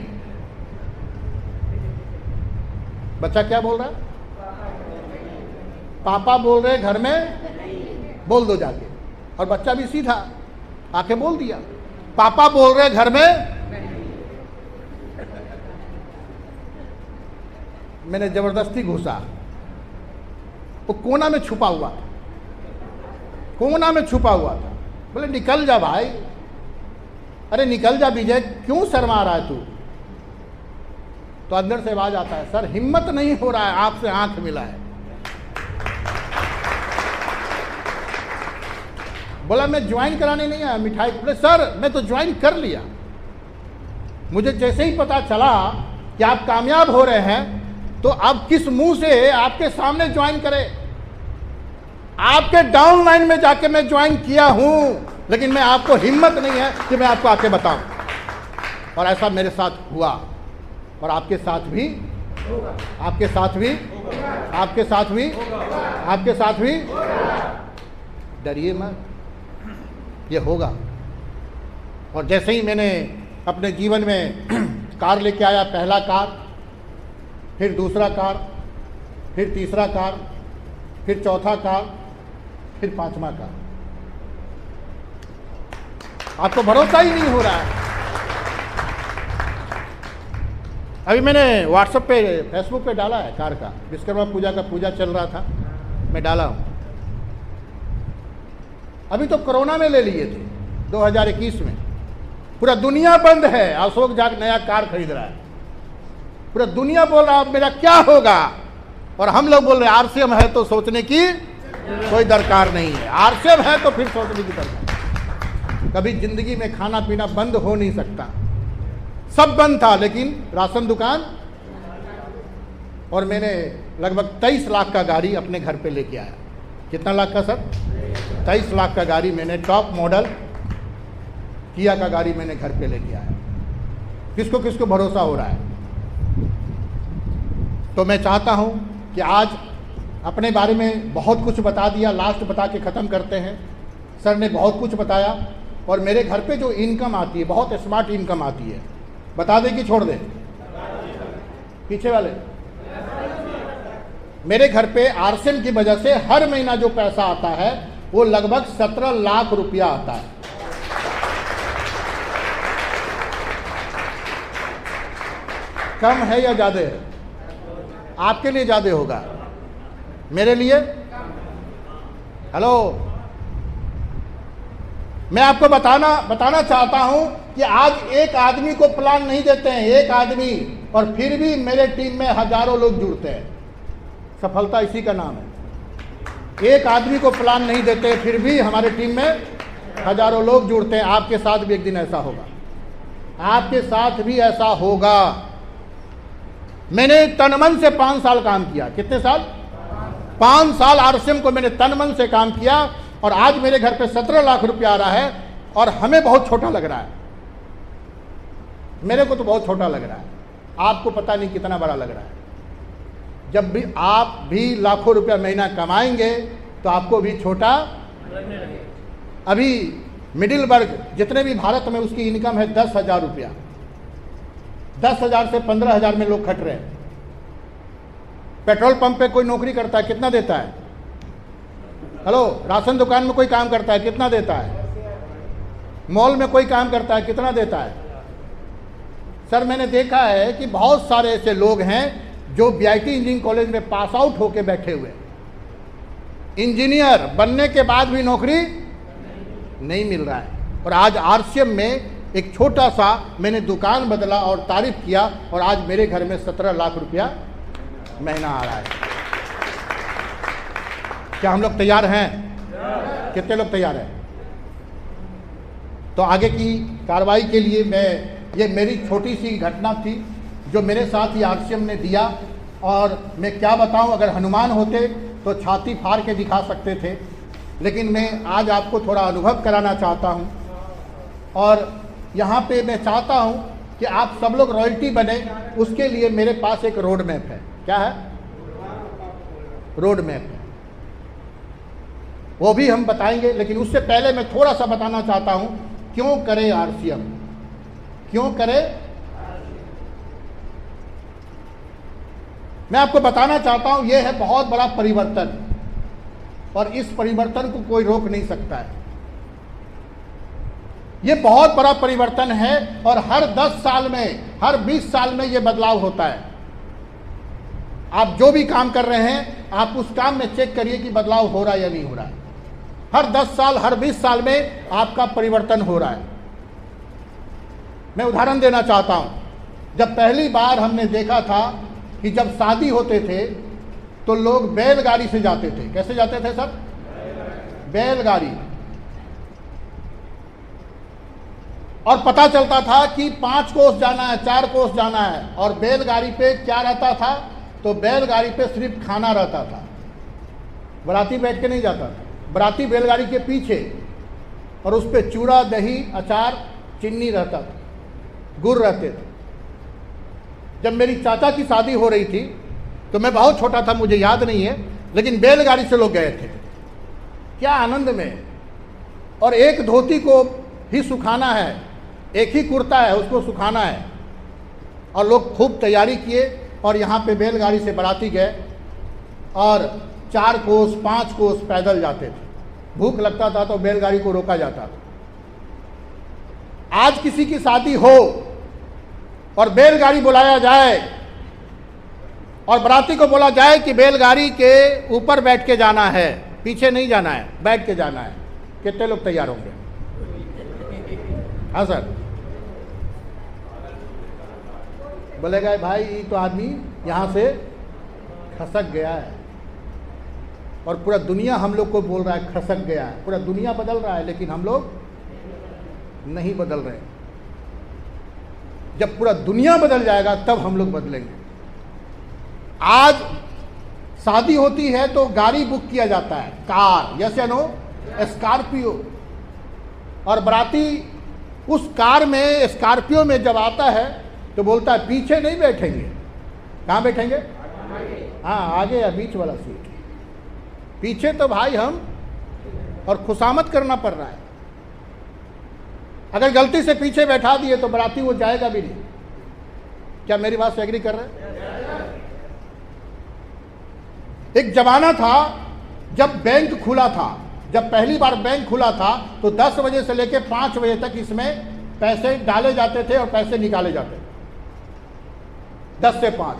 Speaker 1: बच्चा क्या बोल रहा है? पापा बोल रहे घर में, बोल दो जाके। और बच्चा भी सीधा आके बोल दिया, पापा बोल रहे घर में। मैंने जबरदस्ती घुसा, वो कोना में छुपा हुआ था, कोना में छुपा हुआ था। बोले निकल जा भाई। अरे निकल जा विजय, क्यों शर्मा रहा है तू? तो अंदर से आवाज आता है, सर हिम्मत नहीं हो रहा है, आपसे आंख मिला है। बोला मैं ज्वाइन कराने नहीं आया मिठाई। बोले सर मैं तो ज्वाइन कर लिया, मुझे जैसे ही पता चला कि आप कामयाब हो रहे हैं, तो अब किस मुंह से आपके सामने ज्वाइन करे? आपके डाउन लाइन में जाके मैं ज्वाइन किया हूं, लेकिन मैं आपको हिम्मत नहीं है कि मैं आपको आके बताऊं। और ऐसा मेरे साथ हुआ, और आपके साथ भी, आपके साथ भी, आपके साथ भी, आपके साथ भी। डरिए मत, ये होगा। और जैसे ही मैंने अपने जीवन में कार लेके आया, पहला कार, फिर दूसरा कार, फिर तीसरा कार, फिर चौथा कार, फिर पांचवा कार, आपको भरोसा ही नहीं हो रहा है। अभी मैंने व्हाट्सएप पे, फेसबुक पे डाला है कार का, विश्वकर्मा पूजा का पूजा चल रहा था, मैं डाला हूँ। अभी तो कोरोना में ले लिए थे 2021 में, पूरा दुनिया बंद है। अशोक जाग नया कार खरीद रहा है, पूरा दुनिया बोल रहा है मेरा क्या होगा, और हम लोग बोल रहे हैं आरसीएम है तो सोचने की कोई दरकार नहीं है, आरसीएम है तो फिर सोचने की दरकार। कभी जिंदगी में खाना पीना बंद हो नहीं सकता, सब बंद था, लेकिन राशन दुकान। और मैंने लगभग 23 लाख का गाड़ी अपने घर पे लेके आया। कितना लाख का सर? 23 लाख का गाड़ी मैंने, टॉप मॉडल किया का गाड़ी मैंने घर पे लेके आया। किसको किसको भरोसा हो रहा है? तो मैं चाहता हूं कि आज अपने बारे में बहुत कुछ बता दिया, लास्ट बता के ख़त्म करते हैं। सर ने बहुत कुछ बताया, और मेरे घर पे जो इनकम आती है, बहुत स्मार्ट इनकम आती है। बता दें कि छोड़ दें? पीछे वाले, मेरे घर पे आरसीएम की वजह से हर महीना जो पैसा आता है वो लगभग 17 लाख रुपया आता है। कम है या ज्यादा है? आपके लिए ज्यादा होगा, मेरे लिए। हेलो, मैं आपको बताना चाहता हूं कि आज एक आदमी को प्लान नहीं देते हैं, एक आदमी, और फिर भी मेरे टीम में हजारों लोग जुड़ते हैं। सफलता इसी का नाम है। एक आदमी को प्लान नहीं देते, फिर भी हमारे टीम में हजारों लोग जुड़ते हैं। आपके साथ भी एक दिन ऐसा होगा, आपके साथ भी ऐसा होगा। मैंने तन मन से 5 साल काम किया। कितने साल? 5 साल आरसीएम को मैंने तन मन से काम किया, और आज मेरे घर पे 17 लाख रुपया आ रहा है, और हमें बहुत छोटा लग रहा है। मेरे को तो बहुत छोटा लग रहा है, आपको पता नहीं कितना बड़ा लग रहा है। जब भी आप भी लाखों रुपया महीना कमाएंगे तो आपको भी छोटा लगने लगेगा। अभी मिडिल वर्ग जितने भी भारत में, उसकी इनकम है 10,000 रुपया। 10,000 से 15,000 में लोग खट रहे हैं। पेट्रोल पंप पे कोई नौकरी करता है, कितना देता है? हेलो, राशन दुकान में कोई काम करता है, कितना देता है? मॉल में कोई काम करता है, कितना देता है? सर मैंने देखा है कि बहुत सारे ऐसे लोग हैं जो बीआईटी इंजीनियरिंग कॉलेज में पास आउट होके बैठे हुए, इंजीनियर बनने के बाद भी नौकरी नहीं मिल रहा है। और आज आरसीएम में एक छोटा सा मैंने दुकान बदला और तारीफ किया, और आज मेरे घर में 17 लाख रुपया महीना आ रहा है। क्या हम लोग तैयार हैं? कितने लोग तैयार हैं? तो आगे की कार्रवाई के लिए ये मेरी छोटी सी घटना थी जो मेरे साथ ही आरसीएम ने दिया, और मैं क्या बताऊं, अगर हनुमान होते तो छाती फाड़ के दिखा सकते थे, लेकिन मैं आज आपको थोड़ा अनुभव कराना चाहता हूं। और यहाँ पे मैं चाहता हूं कि आप सब लोग रॉयल्टी बने, उसके लिए मेरे पास एक रोड मैप है। क्या है? रोड मैप है, वो भी हम बताएंगे। लेकिन उससे पहले मैं थोड़ा सा बताना चाहता हूं क्यों करे आरसीएम, क्यों करे। मैं आपको बताना चाहता हूं यह है बहुत बड़ा परिवर्तन, और इस परिवर्तन को कोई रोक नहीं सकता है। यह बहुत बड़ा परिवर्तन है, और हर 10 साल में, हर 20 साल में यह बदलाव होता है। आप जो भी काम कर रहे हैं, आप उस काम में चेक करिए कि बदलाव हो रहा है या नहीं हो रहा है। हर 10 साल, हर 20 साल में आपका परिवर्तन हो रहा है। मैं उदाहरण देना चाहता हूं। जब पहली बार हमने देखा था कि जब शादी होते थे तो लोग बैलगाड़ी से जाते थे। कैसे जाते थे सर? बैलगाड़ी। और पता चलता था कि 5 कोस जाना है, 4 कोस जाना है। और बैलगाड़ी पे क्या रहता था? तो बैलगाड़ी पे सिर्फ खाना रहता था, बराती बैठ के नहीं जाता था। बराती बैलगाड़ी के पीछे, और उस पे चूड़ा, दही, अचार, चीनी रहता था, गुड़ रहते थे। जब मेरी चाचा की शादी हो रही थी तो मैं बहुत छोटा था, मुझे याद नहीं है, लेकिन बैलगाड़ी से लोग गए थे। क्या आनंद में। और एक धोती को ही सुखाना है, एक ही कुर्ता है, उसको सुखाना है। और लोग खूब तैयारी किए, और यहाँ पे बैलगाड़ी से बाराती गए, और 4 कोस 5 कोस पैदल जाते थे। भूख लगता था तो बैलगाड़ी को रोका जाता था। आज किसी की शादी हो और बैलगाड़ी बुलाया जाए, और बाराती को बोला जाए कि बैलगाड़ी के ऊपर बैठ के जाना है, पीछे नहीं जाना है, बैठ के जाना है, कितने लोग तैयार होंगे? हाँ सर, बोलेगा भाई ये तो आदमी यहाँ से खसक गया है। और पूरा दुनिया हम लोग को बोल रहा है खसक गया है। पूरा दुनिया बदल रहा है, लेकिन हम लोग नहीं बदल रहे। जब पूरा दुनिया बदल जाएगा तब हम लोग बदलेंगे। आज शादी होती है तो गाड़ी बुक किया जाता है, कार, यस या नो, स्कॉर्पियो। और बाराती उस कार में, स्कॉर्पियो में जब आता है तो बोलता है पीछे नहीं बैठेंगे। कहाँ बैठेंगे? हाँ, आगे या बीच वाला सीट। पीछे तो भाई हम, और खुशामद करना पड़ रहा है। अगर गलती से पीछे बैठा दिए तो बाराती वो जाएगा भी नहीं। क्या मेरी बात से एग्री कर रहे हैं? एक जमाना था जब बैंक खुला था, जब पहली बार बैंक खुला था तो 10 बजे से लेकर 5 बजे तक इसमें पैसे डाले जाते थे और पैसे निकाले जाते थे। 10 से 5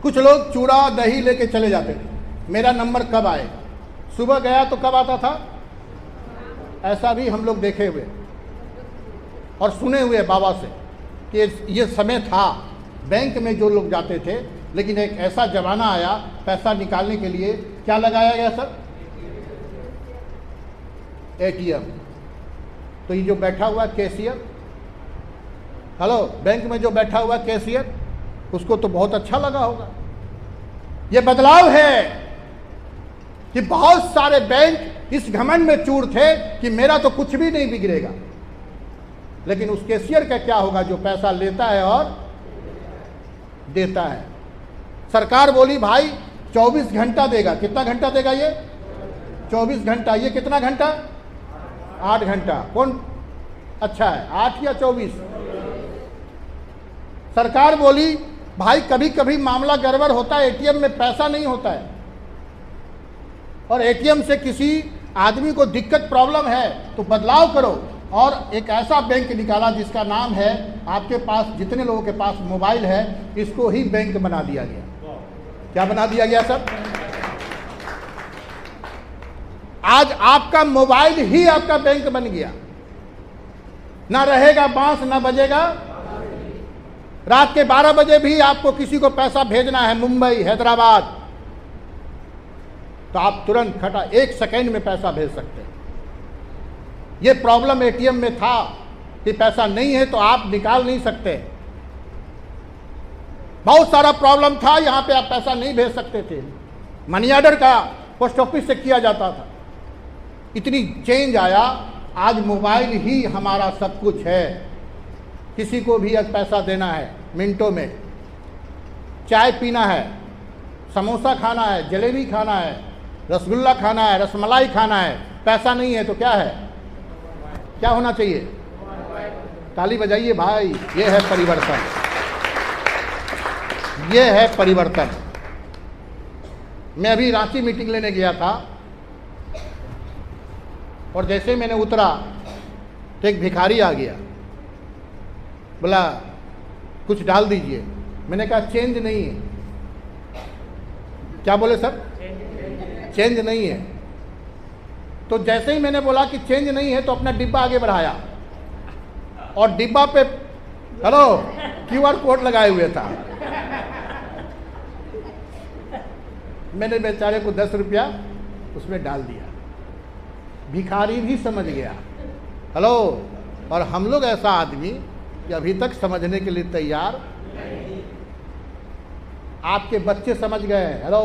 Speaker 1: कुछ लोग चूड़ा दही लेके चले जाते थे। मेरा नंबर कब आएगा? सुबह गया तो कब आता था? ऐसा भी हम लोग देखे हुए और सुने हुए बाबा से कि ये समय था बैंक में जो लोग जाते थे। लेकिन एक ऐसा जमाना आया पैसा निकालने के लिए, क्या लगाया गया सर? एटीएम। तो ये जो बैठा हुआ कैशियर, हेलो, बैंक में जो बैठा हुआ कैशियर, उसको तो बहुत अच्छा लगा होगा। ये बदलाव है कि बहुत सारे बैंक इस घमंड में चूर थे कि मेरा तो कुछ भी नहीं बिगड़ेगा। लेकिन उस कैशियर का क्या होगा जो पैसा लेता है और देता है? सरकार बोली भाई 24 घंटा देगा। कितना घंटा देगा ये? 24 घंटा। ये कितना घंटा? 8 घंटा। कौन अच्छा है, 8 या 24? सरकार बोली भाई कभी कभी मामला गड़बड़ होता है, एटीएम में पैसा नहीं होता है, और एटीएम से किसी आदमी को दिक्कत प्रॉब्लम है तो बदलाव करो। और एक ऐसा बैंक निकाला जिसका नाम है, आपके पास जितने लोगों के पास मोबाइल है, इसको ही बैंक बना दिया गया। क्या बना दिया गया सर? आज आपका मोबाइल ही आपका बैंक बन गया। ना रहेगा बांस, ना बजेगा। रात के 12 बजे भी आपको किसी को पैसा भेजना है, मुंबई, हैदराबाद, तो आप तुरंत खटा 1 सेकेंड में पैसा भेज सकते हैं। ये प्रॉब्लम एटीएम में था कि पैसा नहीं है तो आप निकाल नहीं सकते, बहुत सारा प्रॉब्लम था, यहां पे आप पैसा नहीं भेज सकते थे, मनी ऑर्डर का पोस्ट ऑफिस से किया जाता था। इतनी चेंज आया, आज मोबाइल ही हमारा सब कुछ है। किसी को भी आज पैसा देना है मिनटों में, चाय पीना है, समोसा खाना है, जलेबी खाना है, रसगुल्ला खाना है, रसमलाई खाना है, पैसा नहीं है तो क्या है, क्या होना चाहिए? ताली बजाइए भाई, ये है परिवर्तन, ये है परिवर्तन। मैं अभी रांची मीटिंग लेने गया था और जैसे मैंने उतरा तो एक भिखारी आ गया, बोला कुछ डाल दीजिए। मैंने कहा चेंज नहीं है। क्या बोले सर? चेंज नहीं है। तो जैसे ही मैंने बोला कि चेंज नहीं है तो अपना डिब्बा आगे बढ़ाया और डिब्बा पे हेलो क्यूआर कोड लगाए हुए था। मैंने बेचारे को 10 रुपया उसमें डाल दिया। भिखारी भी समझ गया। हेलो, और हम लोग ऐसा आदमी कि अभी तक समझने के लिए तैयार। आपके बच्चे समझ गए। हेलो,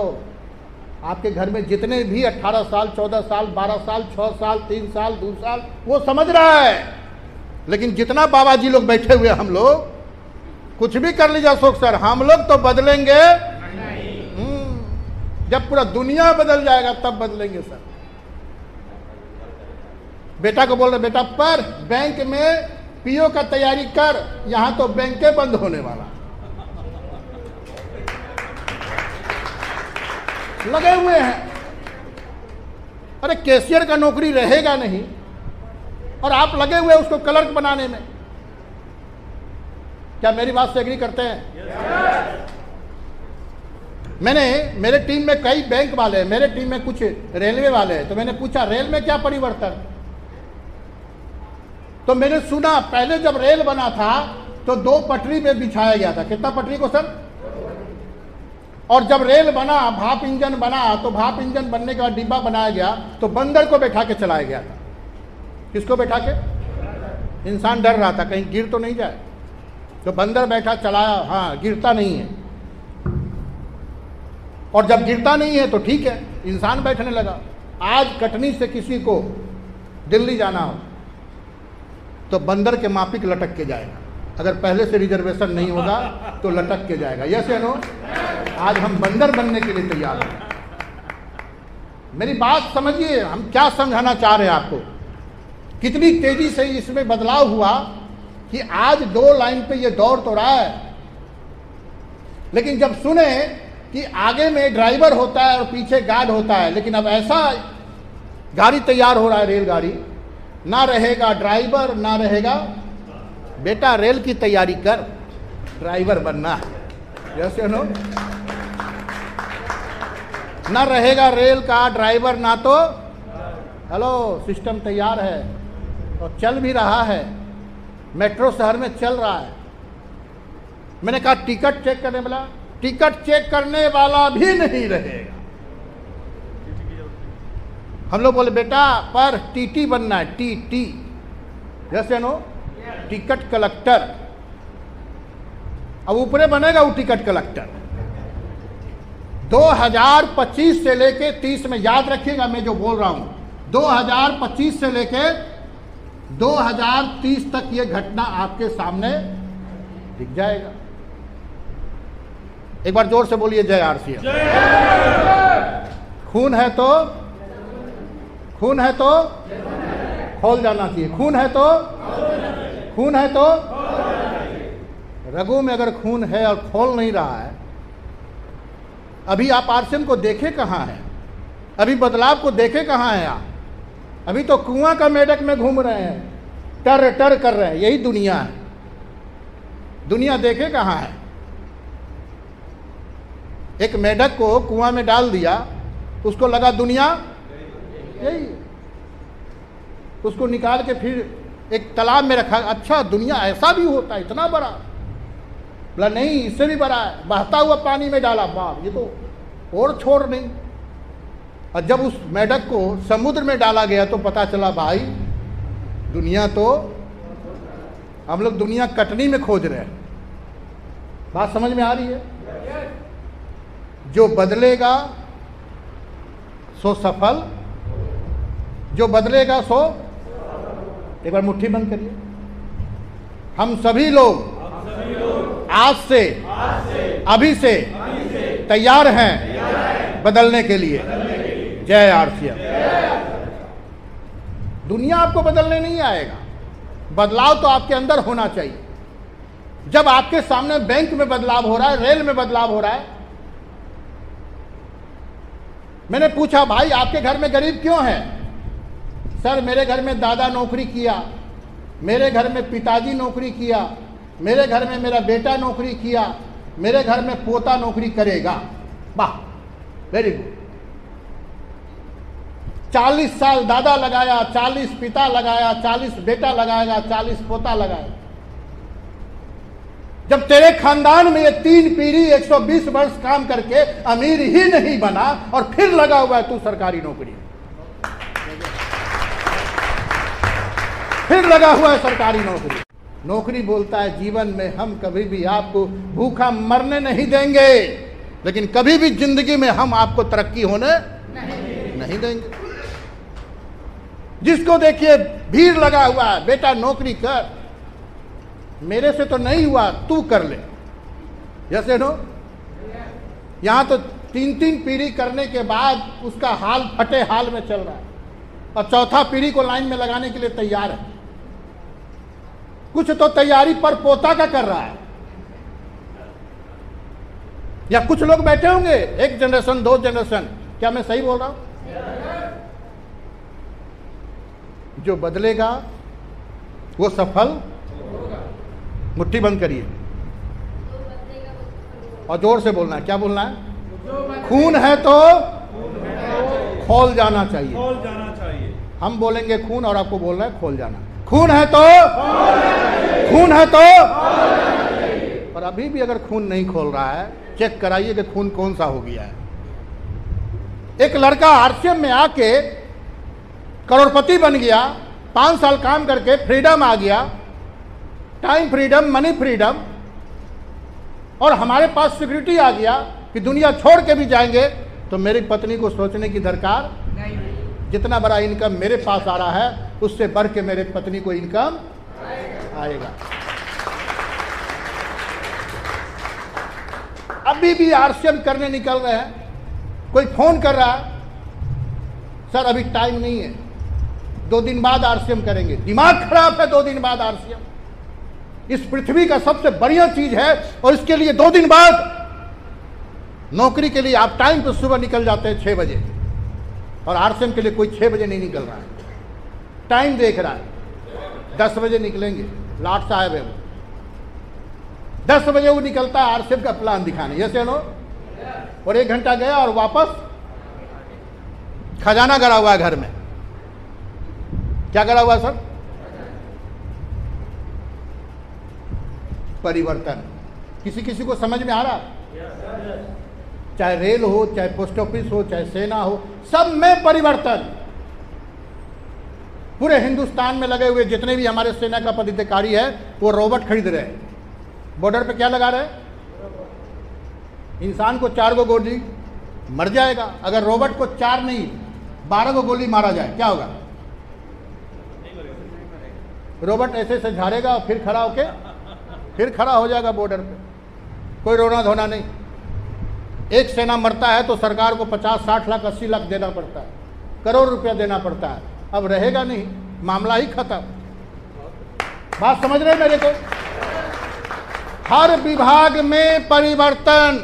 Speaker 1: आपके घर में जितने भी 18 साल, 14 साल, 12 साल, 6 साल, 3 साल, 2 साल, वो समझ रहा है। लेकिन जितना बाबा जी लोग बैठे हुए, हम लोग कुछ भी कर लीजिए अशोक सर, हम लोग तो बदलेंगे जब पूरा दुनिया बदल जाएगा तब बदलेंगे सर। बेटा को बोल रहे, बेटा पर बैंक में पीओ का तैयारी कर, यहां तो बैंकें बंद होने वाला। लगे हुए हैं। अरे कैशियर का नौकरी रहेगा नहीं और आप लगे हुए उसको क्लर्क बनाने में। क्या मेरी बात से एग्री करते हैं? मेरे टीम में कई बैंक वाले हैं, मेरे टीम में कुछ रेलवे वाले हैं। तो मैंने पूछा रेल में क्या परिवर्तन? तो मैंने सुना पहले जब रेल बना था तो 2 पटरी पे बिछाया गया था। कितना पटरी को सर? और जब रेल बना, भाप इंजन बना, तो भाप इंजन बनने के बाद डिब्बा बनाया गया तो बंदर को बैठा के चलाया गया था। किसको बैठा के? इंसान डर रहा था कहीं गिर तो नहीं जाए, तो बंदर बैठा चलाया। हाँ, गिरता नहीं है। और जब गिरता नहीं है तो ठीक है, इंसान बैठने लगा। आज कटनी से किसी को दिल्ली जाना हो तो बंदर के माफिक लटक के जाएगा। अगर पहले से रिजर्वेशन नहीं होगा तो लटक के जाएगा। यस या नो? आज हम बंदर बनने के लिए तैयार हैं। मेरी बात समझिए, हम क्या समझाना चाह रहे हैं आपको। कितनी तेजी से इसमें बदलाव हुआ कि आज 2 लाइन पे ये दौड़ तो रहा है। लेकिन जब सुने कि आगे में ड्राइवर होता है और पीछे गार्ड होता है, लेकिन अब ऐसा गाड़ी तैयार हो रहा है, रेलगाड़ी, ना रहेगा ड्राइवर ना रहेगा। बेटा रेल की तैयारी कर, ड्राइवर बनना है। यस या नो? ना रहेगा रेल का ड्राइवर ना तो हेलो, सिस्टम तैयार है और चल भी रहा है। मेट्रो शहर में चल रहा है। मैंने कहा टिकट चेक करने वाला, टिकट चेक करने वाला भी नहीं रहेगा। हम लोग बोले बेटा पर टीटी बनना है, टीटी। यस या नो? Ticket collector. अब ऊपरे बनेगा वो टिकट कलेक्टर। 2025 से लेके 30 में, याद रखिएगा मैं जो बोल रहा हूं, 2025 से लेके 2030 तक ये घटना आपके सामने दिख जाएगा। एक बार जोर से बोलिए जय आरसीएम। खून है तो खोल जाना चाहिए। खून है तो रगों में अगर खून है और खोल नहीं रहा है। अभी आप आरसीएम को देखे कहाँ हैं? अभी बदलाव को देखे कहाँ हैं आप? अभी तो कुआं का मेढक में घूम रहे हैं, टर टर कर रहे हैं। यही दुनिया है। दुनिया देखे कहाँ है? एक मेढक को कुआं में डाल दिया, उसको लगा दुनिया यही, उसको निकाल के फिर एक तालाब में रखा। अच्छा दुनिया ऐसा भी होता है, इतना बड़ा? बोला नहीं, इससे भी बड़ा है। बहता हुआ पानी में डाला, बाप ये तो और छोड़ नहीं। और जब उस मेढक को समुद्र में डाला गया तो पता चला भाई दुनिया तो हम लोग दुनिया कटनी में खोज रहे हैं। बात समझ में आ रही है? जो बदलेगा सो सफल, जो बदलेगा सो, एक बार मुट्ठी बंद करिए। हम सभी लोग आज से अभी से तैयार हैं बदलने के लिए। जय आरसीएम। दुनिया आपको बदलने नहीं आएगा, बदलाव तो आपके अंदर होना चाहिए। जब आपके सामने बैंक में बदलाव हो रहा है, रेल में बदलाव हो रहा है, मैंने पूछा भाई आपके घर में गरीब क्यों है? सर मेरे घर में दादा नौकरी किया, मेरे घर में पिताजी नौकरी किया, मेरे घर में मेरा बेटा नौकरी किया, मेरे घर में पोता नौकरी करेगा। वाह, वेरी गुड। 40 साल दादा लगाया, 40 पिता लगाया, 40 बेटा लगाएगा, 40 पोता लगाएगा। जब तेरे खानदान में ये 3 पीढ़ी 120 वर्ष काम करके अमीर ही नहीं बना और फिर लगा हुआ है तू सरकारी नौकरी, फिर लगा हुआ है सरकारी नौकरी। नौकरी बोलता है जीवन में हम कभी भी आपको भूखा मरने नहीं देंगे, लेकिन कभी भी जिंदगी में हम आपको तरक्की होने नहीं देंगे। जिसको देखिए भीड़ लगा हुआ है, बेटा नौकरी कर, मेरे से तो नहीं हुआ तू कर ले। जैसे नो यहां तो 3 पीढ़ी करने के बाद उसका हाल फटे हाल में चल रहा है और चौथा पीढ़ी को लाइन में लगाने के लिए तैयार है। कुछ तो तैयारी पर पोता का कर रहा है, या कुछ लोग बैठे होंगे 1 जनरेशन 2 जनरेशन। क्या मैं सही बोल रहा हूं? जो बदलेगा वो सफल। मुट्ठी बंद करिए और जोर से बोलना है। क्या बोलना है? खून है तो खोल जाना चाहिए।
Speaker 2: खोल जाना चाहिए।
Speaker 1: हम बोलेंगे खून और आपको बोलना है खोल जाना। खून है तो खून है तो। पर अभी भी अगर खून नहीं खोल रहा है, चेक कराइए कि खून कौन सा हो गया है। एक लड़का आरसीएम में आके करोड़पति बन गया, 5 साल काम करके फ्रीडम आ गया, टाइम फ्रीडम, मनी फ्रीडम, और हमारे पास सिक्योरिटी आ गया कि दुनिया छोड़ के भी जाएंगे तो मेरी पत्नी को सोचने की दरकार नहीं। जितना बड़ा इनकम मेरे पास आ रहा है उससे बढ़ के मेरे पत्नी को इनकम आएगा। अभी भी आरसीएम करने निकल रहे हैं, कोई फोन कर रहा है, सर अभी टाइम नहीं है, 2 दिन बाद आरसीएम करेंगे। दिमाग खराब है, 2 दिन बाद आरसीएम। इस पृथ्वी का सबसे बढ़िया चीज है और इसके लिए 2 दिन बाद नौकरी के लिए आप टाइम पर सुबह निकल जाते हैं 6 बजे, और आरसीएम के लिए कोई 6 बजे नहीं निकल रहा है, टाइम देख रहा है। 10 बजे निकलेंगे, लाट साहब है वो, 10 बजे वो निकलता है आरसीएम का प्लान दिखाने। Yes no? और 1 घंटा गया और वापस खजाना गड़ा हुआ है घर में। क्या गड़ा हुआ सर? परिवर्तन। किसी किसी को समझ में आ रहा? चाहे रेल हो, चाहे पोस्ट ऑफिस हो, चाहे सेना हो, सब में परिवर्तन। पूरे हिंदुस्तान में लगे हुए जितने भी हमारे सेना का पदाधिकारी है वो रोबोट खरीद रहे हैं। बॉर्डर पे क्या लगा रहे हैं? इंसान को 4 गोली मर जाएगा, अगर रोबोट को 4 नहीं 12 गोली मारा जाए क्या होगा? रोबोट ऐसे से झाड़ेगा और फिर खड़ा हो जाएगा बॉर्डर पे। कोई रोना धोना नहीं। एक सेना मरता है तो सरकार को 50-60 लाख 80 लाख देना पड़ता है, करोड़ रुपया देना पड़ता है। अब रहेगा नहीं, मामला ही खत्म। बात समझ रहे हैं मेरे को? हर विभाग में परिवर्तन।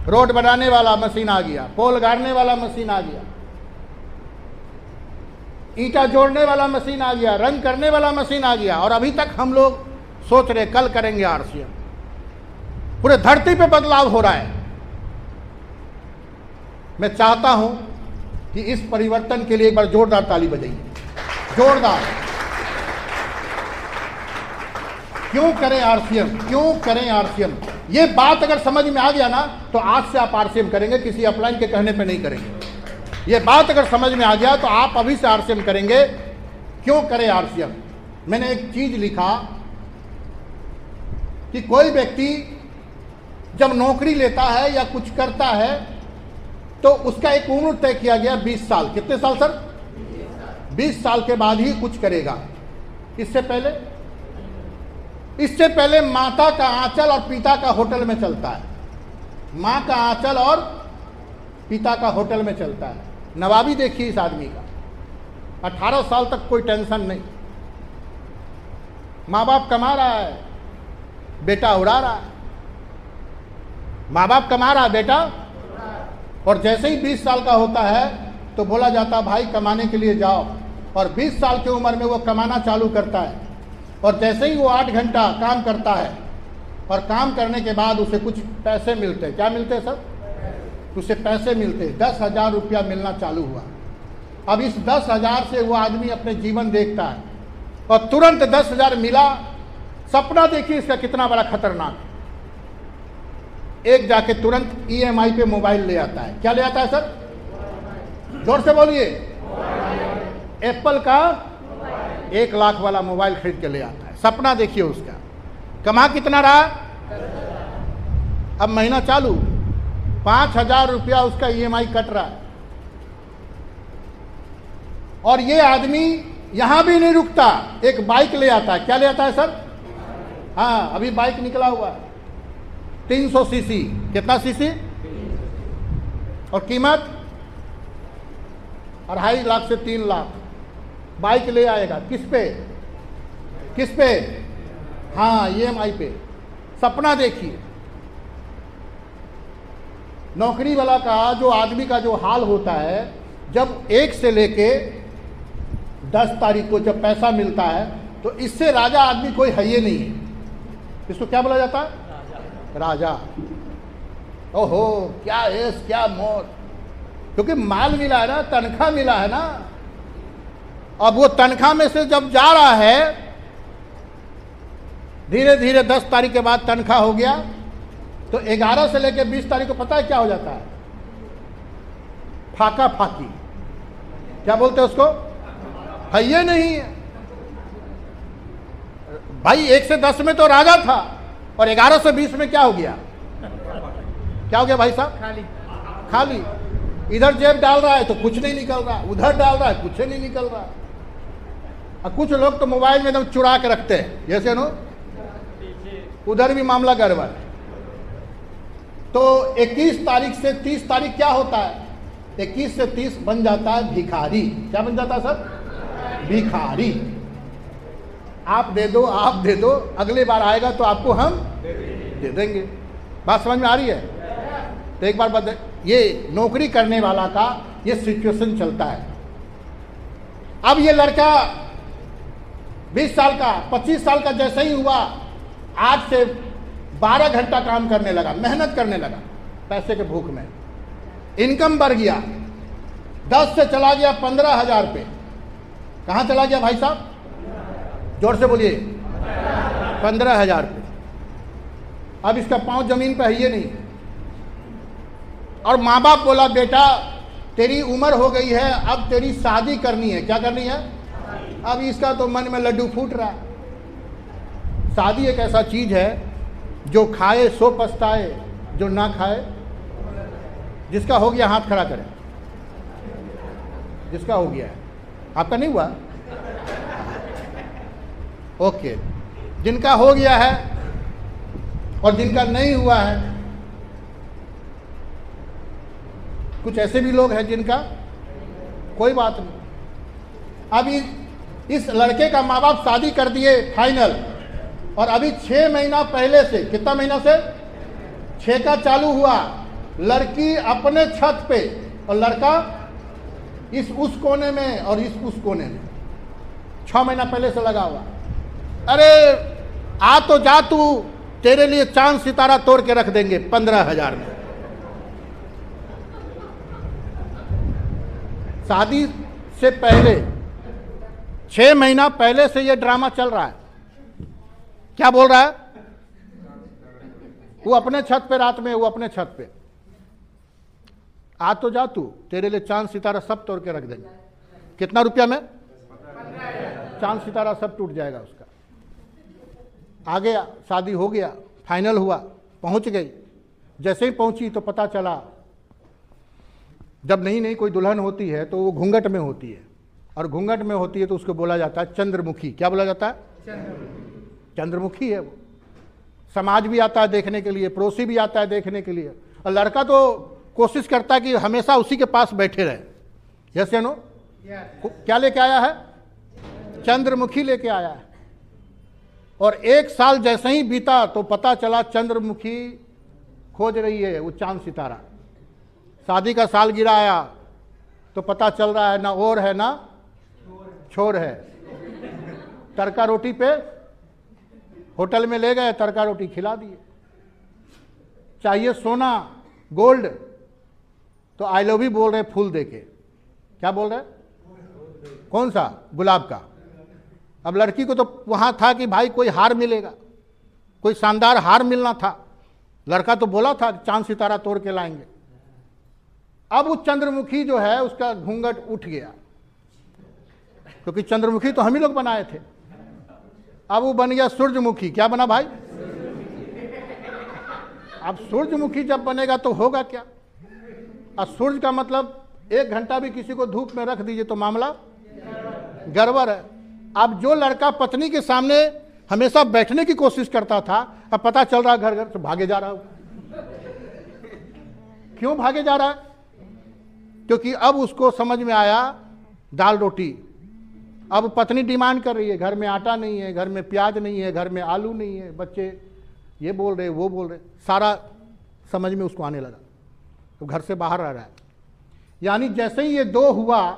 Speaker 1: रोड बनाने वाला मशीन आ गया, पोल गाड़ने वाला मशीन आ गया, ईंटा जोड़ने वाला मशीन आ गया, रंग करने वाला मशीन आ गया, और अभी तक हम लोग सोच रहे कल करेंगे आरसीएम। पूरे धरती पे बदलाव हो रहा है। मैं चाहता हूं कि इस परिवर्तन के लिए एक बार जोरदार ताली बजाइए, जोरदार। क्यों करें आरसीएम? क्यों करें आरसीएम? ये बात अगर समझ में आ गया ना तो आज से आप आरसीएम करेंगे, किसी अपलाइन के कहने पे नहीं करेंगे। ये बात अगर समझ में आ गया तो आप अभी से आरसीएम करेंगे। क्यों करे आरसीएम? मैंने एक चीज लिखा कि कोई व्यक्ति जब नौकरी लेता है या कुछ करता है तो उसका एक उम्र तय किया गया 20 साल। कितने साल सर? 20 साल के बाद ही कुछ करेगा। इससे पहले माता का आंचल और पिता का होटल में चलता है। माँ का आंचल और पिता का होटल में चलता है। नवाबी देखिए इस आदमी का, 18 साल तक कोई टेंशन नहीं, माँ बाप कमा रहा है, बेटा उड़ा रहा है। माँ बाप कमा रहा है, बेटा, और जैसे ही 20 साल का होता है तो बोला जाता भाई कमाने के लिए जाओ, और 20 साल की उम्र में वो कमाना चालू करता है। और जैसे ही वो 8 घंटा काम करता है और काम करने के बाद उसे कुछ पैसे मिलते हैं। क्या मिलते हैं सर? उसे पैसे मिलते हैं। 10,000 रुपया मिलना चालू हुआ। अब इस 10,000 से वो आदमी अपने जीवन देखता है और तुरंत 10,000 मिला। सपना देखिए इसका कितना बड़ा खतरनाक है। एक जाके तुरंत EMI पे मोबाइल ले आता है। क्या ले आता है सर? जोर से बोलिए। एप्पल का 1 लाख वाला मोबाइल खरीद के ले आता है। सपना देखिए उसका। कमा कितना रहा? अब महीना चालू, 5,000 रुपया उसका EMI कट रहा है। और ये आदमी यहां भी नहीं रुकता, एक बाइक ले आता है। क्या ले आता है सर? हाँ, अभी बाइक निकला हुआ है 300 सीसी। कितना सीसी? और कीमत 2.5 लाख से 3 लाख। बाइक ले आएगा किस पे? हाँ, EMI पे। सपना देखिए। नौकरी वाला का जो आदमी का जो हाल होता है, जब 1 से लेके 10 तारीख को जब पैसा मिलता है तो इससे राजा आदमी कोई है ही नहीं है। इसको क्या बोला जाता है? राजा। ओहो, क्या ऐश, क्या मौत, क्योंकि माल मिला है ना, तनख्वाह मिला है ना। अब वो तनख्वाह में से जब जा रहा है, धीरे धीरे 10 तारीख के बाद तनख्वाह हो गया तो 11 से लेकर 20 तारीख को पता है क्या हो जाता है? फाका फाकी। क्या बोलते हैं उसको? है ये नहीं है भाई। 1 से 10 में तो राजा था और 11 से 20 में क्या हो गया? क्या हो गया भाई साहब? खाली। इधर जेब डाल रहा है तो कुछ नहीं निकल रहा, उधर डाल रहा है कुछ नहीं निकल रहा। और कुछ लोग तो मोबाइल में एकदम चुरा के रखते हैं, जैसे नो उधर भी मामला गड़बड़। तो 21 तारीख से 30 तारीख क्या होता है? 21 से 30 बन जाता है भिखारी। क्या बन जाता है सर? भिखारी। आप दे दो, आप दे दो, अगले बार आएगा तो आपको हम दे देंगे। बात समझ में आ रही है? तो एक बार बता, ये नौकरी करने वाला का ये सिचुएशन चलता है। अब ये लड़का 20 साल का, 25 साल का जैसे ही हुआ, 8 से 12 घंटा काम करने लगा, मेहनत करने लगा पैसे के भूख में। इनकम बढ़ गया, 10 से चला गया 15,000 पे। कहाँ चला गया भाई साहब? जोर से बोलिए। 15,000 पे। अब इसका पांव जमीन पे है ये नहीं। और माँ बाप बोला बेटा तेरी उम्र हो गई है, अब तेरी शादी करनी है। क्या करनी है? अब इसका तो मन में लड्डू फूट रहा है। शादी एक ऐसा चीज है जो खाए सो पछताए, जो ना खाए। जिसका हो गया हाथ खड़ा करें। जिसका हो गया है, आपका नहीं हुआ? ओके। जिनका हो गया है और जिनका नहीं हुआ है, कुछ ऐसे भी लोग हैं जिनका कोई बात नहीं। अभी इस लड़के का माँ बाप शादी कर दिए फाइनल, और अभी 6 महीना पहले से, कितना महीना से? 6 का चालू हुआ। लड़की अपने छत पे और लड़का इस उस कोने में और इस उस कोने में। 6 महीना पहले से लगा हुआ। अरे आ तो जा तू, तेरे लिए चांद सितारा तोड़ के रख देंगे 15,000 में। शादी से पहले 6 महीना पहले से यह ड्रामा चल रहा है। क्या बोल रहा है? वो अपने छत पे, रात में वो अपने छत पे, आ तो जा तू, तेरे लिए चांद सितारा सब तोड़ के रख देंगे। कितना रुपया में? चांद सितारा सब टूट जाएगा उसका। आगे शादी हो गया, फाइनल हुआ, पहुंच गई। जैसे ही पहुंची तो पता चला, जब नई नई कोई दुल्हन होती है तो वो घूंघट में होती है, और घूंघट में होती है तो उसको बोला जाता है चंद्रमुखी। क्या बोला जाता है? चंद्रमुखी है वो। समाज भी आता है देखने के लिए, पड़ोसी भी आता है देखने के लिए, और लड़का तो कोशिश करता है कि हमेशा उसी के पास बैठे रहे। यस या नो? क्या लेके आया है? चंद्रमुखी लेके आया है। और 1 साल जैसे ही बीता तो पता चला चंद्रमुखी खोज रही है वो चांद सितारा। शादी का साल गिरा आया तो पता चल रहा है ना और है ना छोर है। तड़का रोटी पे होटल में ले गए, तड़का रोटी खिला दिए। चाहिए सोना गोल्ड तो आई लव यू बोल रहे फूल देके। क्या बोल रहे? कौन सा? गुलाब का। अब लड़की को तो वहां था कि भाई कोई हार मिलेगा, कोई शानदार हार मिलना था। लड़का तो बोला था चांद सितारा तोड़ के लाएंगे। अब वो चंद्रमुखी जो है उसका घूंघट उठ गया, क्योंकि चंद्रमुखी तो हम ही लोग बनाए थे। अब वो बन गया सूरजमुखी। क्या बना भाई? अब सूरजमुखी जब बनेगा तो होगा क्या? और सूरज का मतलब 1 घंटा भी किसी को धूप में रख दीजिए तो मामला गड़बड़ है। अब जो लड़का पत्नी के सामने हमेशा बैठने की कोशिश करता था, अब पता चल रहा घर घर से भागे जा रहा है। क्यों भागे जा रहा है? क्योंकि अब उसको समझ में आया दाल रोटी। अब पत्नी डिमांड कर रही है, घर में आटा नहीं है, घर में प्याज नहीं है, घर में आलू नहीं है, बच्चे ये बोल रहे वो बोल रहे, सारा समझ में उसको आने लगा, तो घर से बाहर रह रहा है। यानी जैसे ही ये 2 हुआ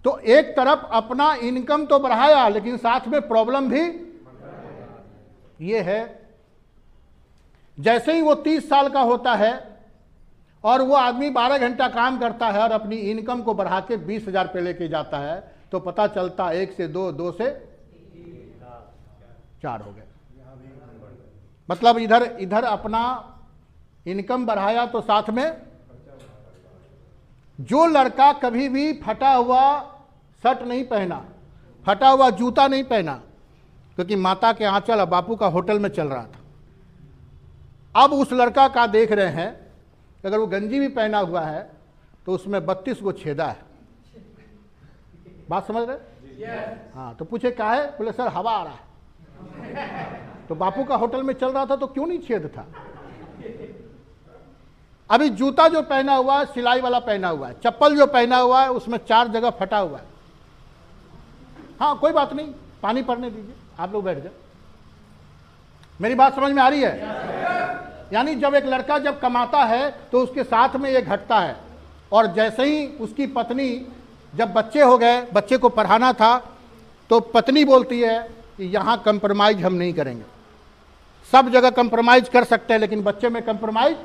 Speaker 1: तो एक तरफ अपना इनकम तो बढ़ाया, लेकिन साथ में प्रॉब्लम भी ये है। जैसे ही वो 30 साल का होता है और वो आदमी 12 घंटा काम करता है और अपनी इनकम को बढ़ा के 20,000 पे लेके जाता है, तो पता चलता 1 से 2, 2 से 4 हो गए। मतलब इधर अपना इनकम बढ़ाया तो साथ में जो लड़का कभी भी फटा हुआ शर्ट नहीं पहना, फटा हुआ जूता नहीं पहना, क्योंकि माता के आंचल और बापू का होटल में चल रहा था। अब उस लड़का का देख रहे हैं, अगर वो गंजी भी पहना हुआ है तो उसमें 32 गो छेदा है। बात समझ रहे? हाँ, तो पूछे क्या है? बोले सर हवा आ रहा है। तो बापू का होटल में चल रहा था तो क्यों नहीं छेद था? अभी जूता जो पहना हुआ है सिलाई वाला पहना हुआ है, चप्पल जो पहना हुआ है उसमें 4 जगह फटा हुआ है। हाँ कोई बात नहीं, पानी पड़ने दीजिए, आप लोग बैठ जाए। मेरी बात समझ में आ रही है? यानी जब एक लड़का जब कमाता है तो उसके साथ में ये घटता है। और जैसे ही उसकी पत्नी, जब बच्चे हो गए, बच्चे को पढ़ाना था, तो पत्नी बोलती है कि यहाँ कंप्रोमाइज हम नहीं करेंगे। सब जगह कंप्रोमाइज कर सकते हैं लेकिन बच्चे में कंप्रोमाइज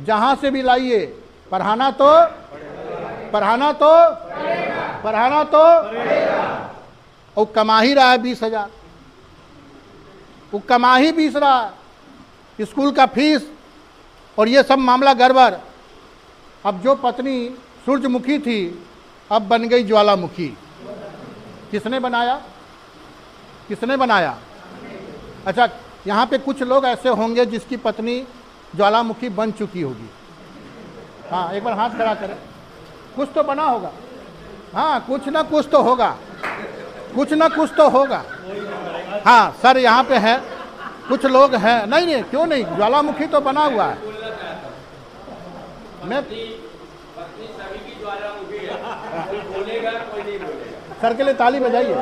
Speaker 1: जहां से भी लाइए। पढ़ाना तो और कमा ही रहा है 20,000, वो कमा ही 20 रहा है, स्कूल का फीस और ये सब मामला गड़बड़। अब जो पत्नी सूरजमुखी थी अब बन गई ज्वालामुखी। किसने बनाया? किसने बनाया? अच्छा, यहाँ पे कुछ लोग ऐसे होंगे जिसकी पत्नी ज्वालामुखी बन चुकी होगी। हाँ, एक बार हाथ खड़ा करें। कुछ तो बना होगा। हाँ, कुछ ना कुछ तो होगा, कुछ ना कुछ तो होगा। हाँ सर, यहाँ पे है कुछ लोग हैं। नहीं नहीं, क्यों नहीं, ज्वालामुखी तो बना हुआ है। मैं सर के लिए ताली बजाइए।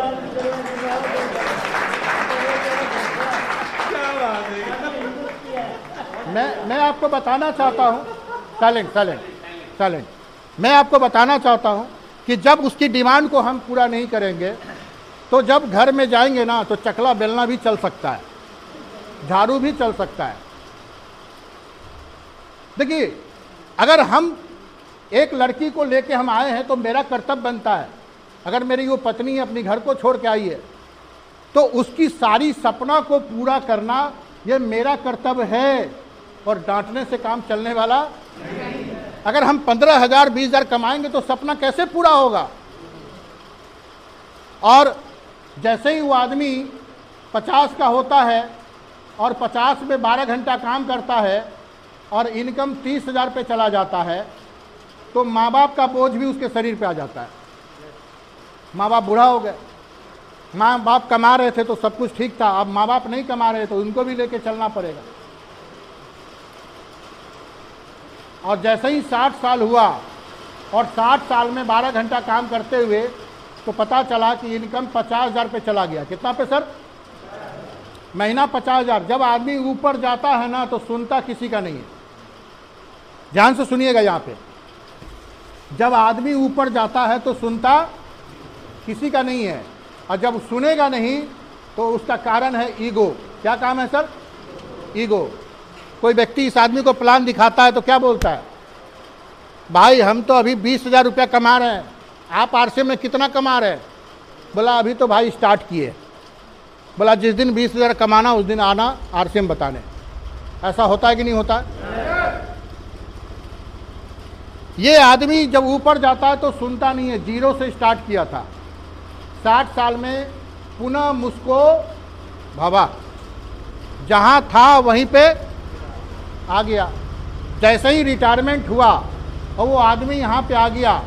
Speaker 1: मैं आपको बताना चाहता हूँ, साइलेंट। मैं आपको बताना चाहता हूँ कि जब उसकी डिमांड को हम पूरा नहीं करेंगे तो जब घर में जाएंगे ना तो चकला बेलना भी चल सकता है, झाड़ू भी चल सकता है। देखिए, अगर हम एक लड़की को लेके हम आए हैं तो मेरा कर्तव्य बनता है, अगर मेरी वो पत्नी अपनी घर को छोड़ के आई है तो उसकी सारी सपना को पूरा करना ये मेरा कर्तव्य है, और डांटने से काम चलने वाला नहीं। अगर हम 15,000 20,000 कमाएंगे तो सपना कैसे पूरा होगा? और जैसे ही वो आदमी 50 का होता है और 50 में 12 घंटा काम करता है और इनकम 30,000 पे चला जाता है, तो माँ बाप का बोझ भी उसके शरीर पे आ जाता है। माँ बाप बूढ़ा हो गए, माँ बाप कमा रहे थे तो सब कुछ ठीक था, अब माँ बाप नहीं कमा रहे तो उनको भी लेके चलना पड़ेगा। और जैसे ही 60 साल हुआ और 60 साल में 12 घंटा काम करते हुए तो पता चला कि इनकम 50,000 पे चला गया। कितना पे सर? महीना 50,000। जब आदमी ऊपर जाता है ना तो सुनता किसी का नहीं है। ध्यान से सुनिएगा यहाँ पे, जब आदमी ऊपर जाता है तो सुनता किसी का नहीं है, और जब सुनेगा नहीं तो उसका कारण है ईगो। क्या काम है सर? ईगो। कोई व्यक्ति इस आदमी को प्लान दिखाता है तो क्या बोलता है? भाई हम तो अभी 20,000 रुपया कमा रहे हैं, आप आरसीएम में कितना कमा रहे हैं? बोला अभी तो भाई स्टार्ट किए। बोला जिस दिन 20,000 कमाना उस दिन आना आरसीएम बताने। ऐसा होता है कि नहीं होता है? ये आदमी जब ऊपर जाता है तो सुनता नहीं है, जीरो से स्टार्ट किया था, 60 साल में पुनः मुझको भावा, जहाँ था वहीं पे आ गया। जैसे ही रिटायरमेंट हुआ और वो आदमी यहाँ पे आ गया,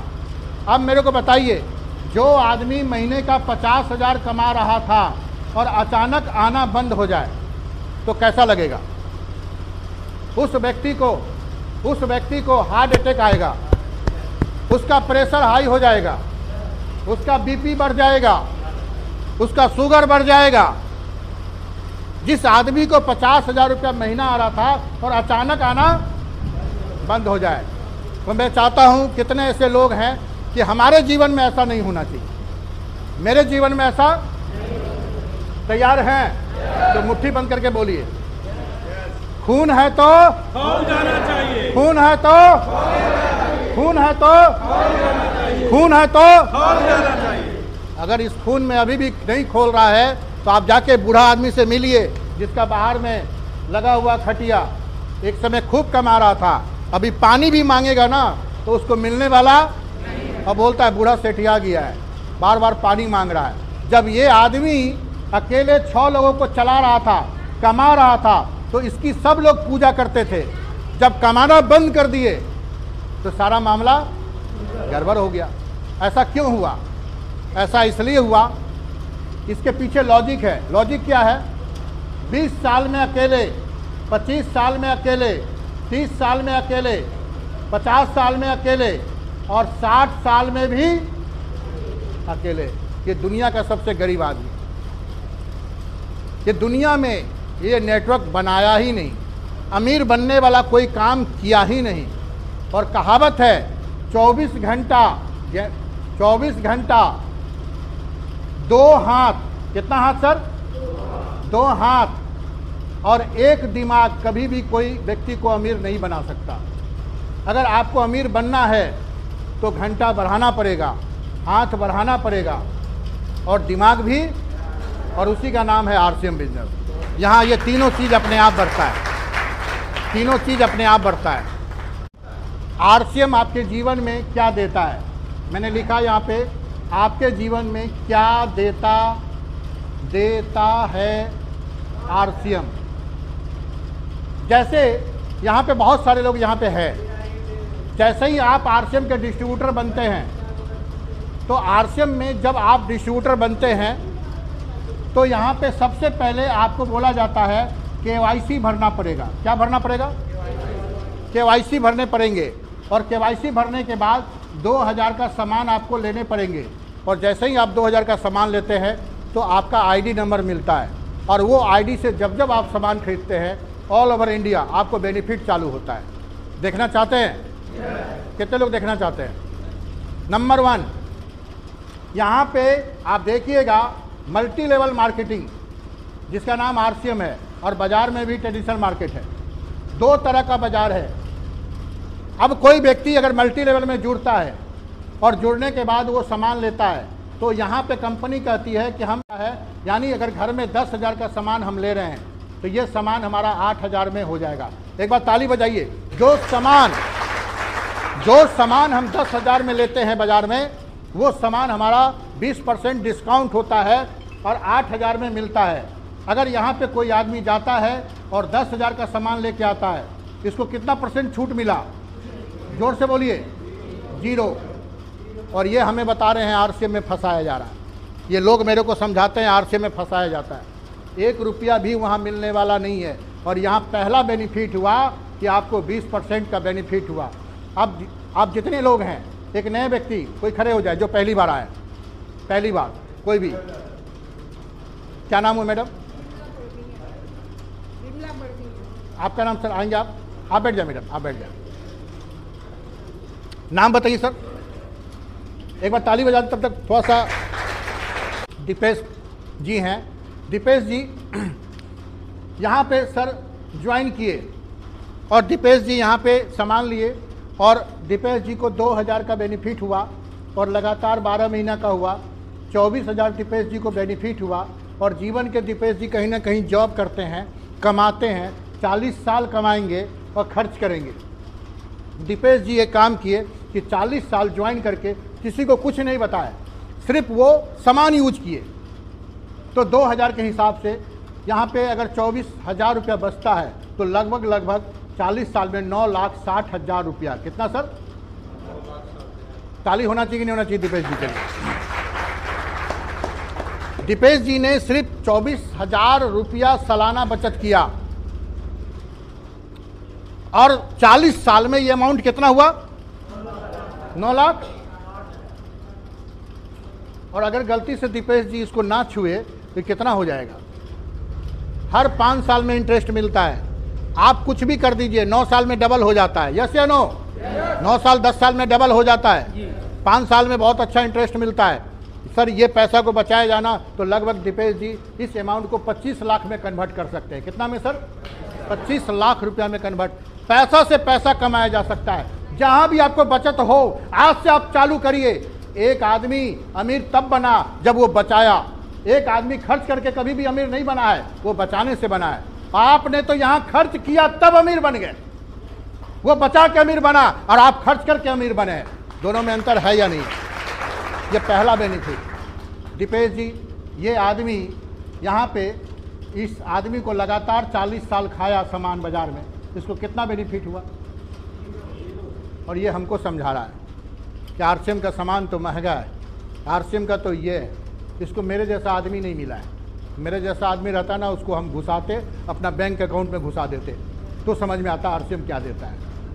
Speaker 1: अब मेरे को बताइए, जो आदमी महीने का 50,000 कमा रहा था और अचानक आना बंद हो जाए तो कैसा लगेगा? उस व्यक्ति को हार्ट अटैक आएगा, उसका प्रेशर हाई हो जाएगा, उसका बीपी बढ़ जाएगा, उसका शुगर बढ़ जाएगा। जिस आदमी को 50,000 रुपया महीना आ रहा था और अचानक आना बंद हो जाए। तो मैं चाहता हूं, कितने ऐसे लोग हैं कि हमारे जीवन में ऐसा नहीं होना चाहिए, मेरे जीवन में ऐसा। तैयार हैं तो मुट्ठी बंद करके बोलिए, खून है तो जाना चाहिए, खून है तो खून है तो खून है तो जाना चाहिए। अगर इस खून में अभी भी नहीं खोल रहा है तो आप जाके बूढ़ा आदमी से मिलिए, जिसका बाहर में लगा हुआ खटिया एक समय खूब कमा रहा था, अभी पानी भी मांगेगा ना तो उसको मिलने वाला, और बोलता है बूढ़ा सेठिया गया है, बार बार पानी मांग रहा है। जब ये आदमी अकेले 6 लोगों को चला रहा था, कमा रहा था, तो इसकी सब लोग पूजा करते थे। जब कमाना बंद कर दिए तो सारा मामला गड़बड़ हो गया। ऐसा क्यों हुआ? ऐसा इसलिए हुआ, इसके पीछे लॉजिक है। लॉजिक क्या है? 20 साल में अकेले, 25 साल में अकेले, 30 साल में अकेले, 50 साल में अकेले और 60 साल में भी अकेले। ये दुनिया का सबसे गरीब आदमी, ये दुनिया में ये नेटवर्क बनाया ही नहीं, अमीर बनने वाला कोई काम किया ही नहीं। और कहावत है 24 घंटा 2 हाथ, कितना हाथ सर? 2 हाथ और 1 दिमाग कभी भी कोई व्यक्ति को अमीर नहीं बना सकता। अगर आपको अमीर बनना है तो घंटा बढ़ाना पड़ेगा, हाथ बढ़ाना पड़ेगा और दिमाग भी, और उसी का नाम है आरसीएम बिजनेस। यहाँ ये तीनों चीज़ अपने आप बढ़ता है, तीनों चीज़ अपने आप बढ़ता है। आरसीएम आपके जीवन में क्या देता है? मैंने लिखा यहाँ पे, आपके जीवन में क्या देता है आरसीएम। जैसे यहाँ पे बहुत सारे लोग यहाँ पे है, जैसे ही आप आरसीएम के डिस्ट्रीब्यूटर बनते हैं तो आरसीएम में जब आप डिस्ट्रीब्यूटर बनते हैं तो यहाँ पे सबसे पहले आपको बोला जाता है केवाईसी भरना पड़ेगा। क्या भरना पड़ेगा? केवाईसी भरने पड़ेंगे, और केवाईसी भरने के बाद 2,000 का सामान आपको लेने पड़ेंगे। और जैसे ही आप 2,000 का सामान लेते हैं तो आपका आईडी नंबर मिलता है, और वो आईडी से जब जब आप सामान खरीदते हैं ऑल ओवर इंडिया आपको बेनिफिट चालू होता है। देखना चाहते हैं? कितने लोग देखना चाहते हैं? नंबर 1, यहाँ पे आप देखिएगा मल्टी लेवल मार्केटिंग, जिसका नाम आरसीएम है, और बाज़ार में भी ट्रेडिशनल मार्केट है। 2 तरह का बाज़ार है। अब कोई व्यक्ति अगर मल्टी लेवल में जुड़ता है और जुड़ने के बाद वो सामान लेता है तो यहाँ पे कंपनी कहती है कि हम है, यानी अगर घर में 10,000 का सामान हम ले रहे हैं तो ये सामान हमारा 8,000 में हो जाएगा। एक बार ताली बजाइए। जो सामान हम 10,000 में लेते हैं बाज़ार में, वो सामान हमारा 20% डिस्काउंट होता है और 8,000 में मिलता है। अगर यहाँ पे कोई आदमी जाता है और 10,000 का सामान लेके आता है, इसको कितना % छूट मिला? जोर से बोलिए। 0। और ये हमें बता रहे हैं आरसीएम में फंसाया जा रहा है। ये लोग मेरे को समझाते हैं आरसीएम में फंसाया जाता है। 1 रुपया भी वहाँ मिलने वाला नहीं है। और यहाँ पहला बेनिफिट हुआ कि आपको 20% का बेनिफिट हुआ। अब आप जितने लोग हैं, एक नए व्यक्ति कोई खड़े हो जाए जो पहली बार आए, पहली बार कोई भी। क्या नाम है मैडम? आपका नाम सर? आएंगे आप बैठ जाए मैडम, आप बैठ जाए। नाम बताइए सर, एक बार ताली बजा तब तक थोड़ा सा। दीपेश जी हैं। दीपेश जी यहाँ पे सर ज्वाइन किए और दीपेश जी यहाँ पे सामान लिए और दीपेश जी को 2,000 का बेनिफिट हुआ और लगातार 12 महीना का हुआ। 24,000 दीपेश जी को बेनिफिट हुआ। और जीवन के दीपेश जी कहीं ना कहीं जॉब करते हैं, कमाते हैं, 40 साल कमाएंगे और खर्च करेंगे। दीपेश जी एक काम किए कि 40 साल ज्वाइन करके किसी को कुछ नहीं बताया, सिर्फ वो सामान यूज किए। तो 2,000 के हिसाब से यहाँ पे अगर 24,000 रुपया बचता है तो लगभग 40 साल में 9,60,000 रुपया। कितना सर? ताली होना चाहिए कि नहीं होना चाहिए दीपेश जी के लिए? दीपेश जी ने सिर्फ 24,000 रुपया सालाना बचत किया और 40 साल में ये अमाउंट कितना हुआ? 9 लाख। और अगर गलती से दीपेश जी इसको ना छुए तो कितना हो जाएगा? हर 5 साल में इंटरेस्ट मिलता है। आप कुछ भी कर दीजिए, 9 साल में डबल हो जाता है। यस या नो? 9 साल 10 साल में डबल हो जाता है। 5 साल में बहुत अच्छा इंटरेस्ट मिलता है। सर ये पैसा को बचाया जाना तो लगभग दीपेश जी इस अमाउंट को 25 लाख में कन्वर्ट कर सकते हैं। कितना में सर? 25 लाख रुपया में कन्वर्ट। पैसा से पैसा कमाया जा सकता है। जहां भी आपको बचत हो, आज से आप चालू करिए। एक आदमी अमीर तब बना जब वो बचाया। एक आदमी खर्च करके कभी भी अमीर नहीं बना है, वो बचाने से बना है। आपने तो यहां खर्च किया तब अमीर बन गए, वो बचा के अमीर बना और आप खर्च करके अमीर बने। दोनों में अंतर है या नहीं? ये पहला बेनिफिट। दीपेश जी ये आदमी यहाँ पे, इस आदमी को लगातार 40 साल खाया सामान बाजार में, इसको कितना बेनिफिट हुआ? और ये हमको समझा रहा है कि आरसीएम का सामान तो महंगा है, आरसीएम का तो ये है। इसको मेरे जैसा आदमी नहीं मिला है। मेरे जैसा आदमी रहता ना, उसको हम घुसाते, अपना बैंक अकाउंट में घुसा देते, तो समझ में आता आरसीएम क्या देता है।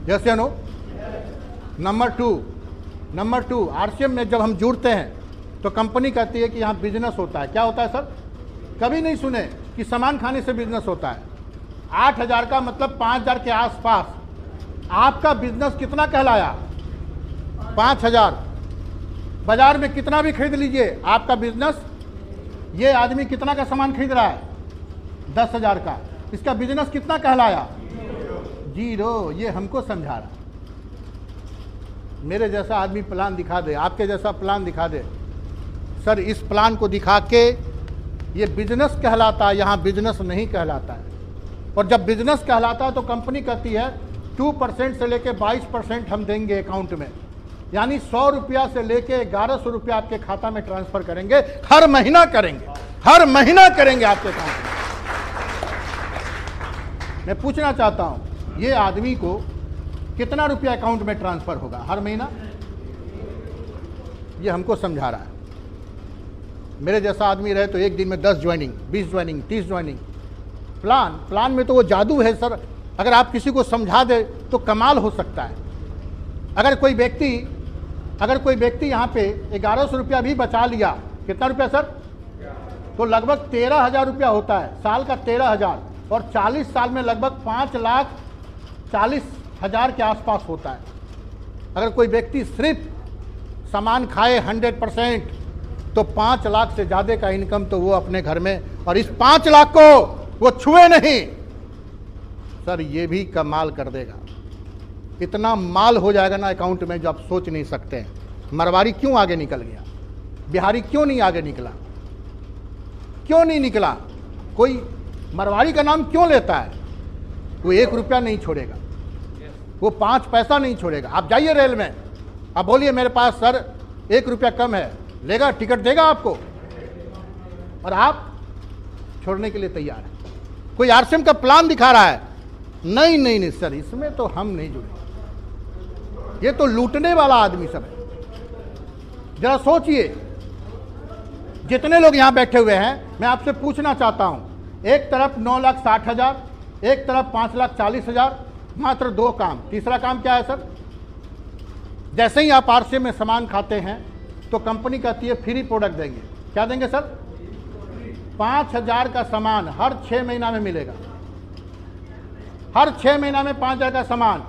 Speaker 1: यस या नो? नंबर टू आरसीएम में जब हम जुड़ते हैं तो कंपनी कहती है कि यहाँ बिजनेस होता है। क्या होता है सर? कभी नहीं सुने कि सामान खाने से बिजनेस होता है। 8,000 का मतलब 5,000 के आसपास। आपका बिजनेस कितना कहलाया? 5,000। बाजार में कितना भी खरीद लीजिए, आपका बिजनेस। ये आदमी कितना का सामान खरीद रहा है? 10,000 का। इसका बिजनेस कितना कहलाया? 0। ये हमको समझा रहा। मेरे जैसा आदमी प्लान दिखा दे, आपके जैसा प्लान दिखा दे। सर इस प्लान को दिखा के ये बिजनेस कहलाता है, यहाँ बिजनेस नहीं कहलाता है। और जब बिजनेस कहलाता है तो कंपनी कहती है 2% से लेके 22% हम देंगे अकाउंट में, यानी 100 रुपया से लेके 1,100 रुपया आपके खाता में ट्रांसफर करेंगे। हर महीना करेंगे, हर महीना करेंगे आपके अकाउंट में। मैं पूछना चाहता हूं ये आदमी को कितना रुपया अकाउंट में ट्रांसफर होगा हर महीना? ये हमको समझा रहा है। मेरे जैसा आदमी रहे तो एक दिन में 10 ज्वाइनिंग, 20 ज्वाइनिंग, 30 ज्वाइनिंग। प्लान में तो वो जादू है सर। अगर आप किसी को समझा दे तो कमाल हो सकता है। अगर कोई व्यक्ति यहाँ पे 1,100 रुपया भी बचा लिया, कितना रुपया सर? तो लगभग 13,000 रुपया होता है, साल का 13,000, और 40 साल में लगभग 5,40,000 के आसपास होता है। अगर कोई व्यक्ति सिर्फ सामान खाए 100%, तो 5 लाख से ज़्यादा का इनकम तो वो अपने घर में, और इस 5 लाख को वो छुए नहीं। सर ये भी कमाल कर देगा। इतना माल हो जाएगा ना अकाउंट में जो आप सोच नहीं सकते हैं। मरवाड़ी क्यों आगे निकल गया? बिहारी क्यों नहीं आगे निकला? क्यों नहीं निकला? कोई मरवाड़ी का नाम क्यों लेता है? वो 1 रुपया नहीं छोड़ेगा, वो 5 पैसा नहीं छोड़ेगा। आप जाइए रेल में, आप बोलिए मेरे पास सर 1 रुपया कम है, लेगा? टिकट देगा आपको? और आप छोड़ने के लिए तैयार हैं। कोई आरसीएम का प्लान दिखा रहा है, नहीं नहीं नहीं सर, इसमें तो हम नहीं जुड़े, ये तो लूटने वाला आदमी सब है। जरा सोचिए, जितने लोग यहां बैठे हुए हैं, मैं आपसे पूछना चाहता हूं, एक तरफ 9,60,000, एक तरफ 5,40,000, मात्र 2 काम। तीसरा काम क्या है सर? जैसे ही आप आरसीएम में सामान खाते हैं तो कंपनी कहती है फ्री प्रोडक्ट देंगे। क्या देंगे सर? 5,000 का सामान हर 6 महीना में मिलेगा। हर 6 महीना में 5,000 का सामान,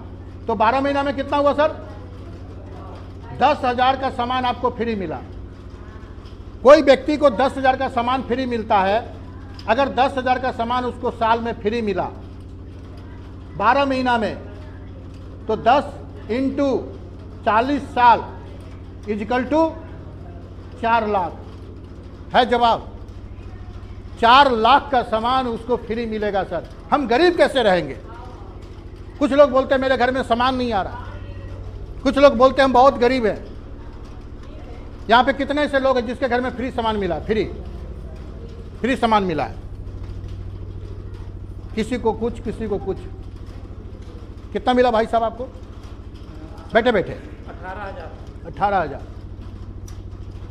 Speaker 1: तो 12 महीना में कितना हुआ सर? 10,000 का सामान आपको फ्री मिला। कोई व्यक्ति को 10,000 का सामान फ्री मिलता है, अगर 10,000 का सामान उसको साल में फ्री मिला 12 महीना में, तो 10 इंटू 40 साल इजकल टू 4 लाख है जवाब। 4 लाख का सामान उसको फ्री मिलेगा सर। हम गरीब कैसे रहेंगे? कुछ लोग बोलते हैं मेरे घर में सामान नहीं आ रहा, कुछ लोग बोलते हैं हम बहुत गरीब हैं। यहां पे कितने ऐसे लोग हैं जिसके घर में फ्री सामान मिला? फ्री सामान मिला है, किसी को कुछ, किसी को कुछ। कितना मिला भाई साहब आपको? बैठे बैठे 18,000।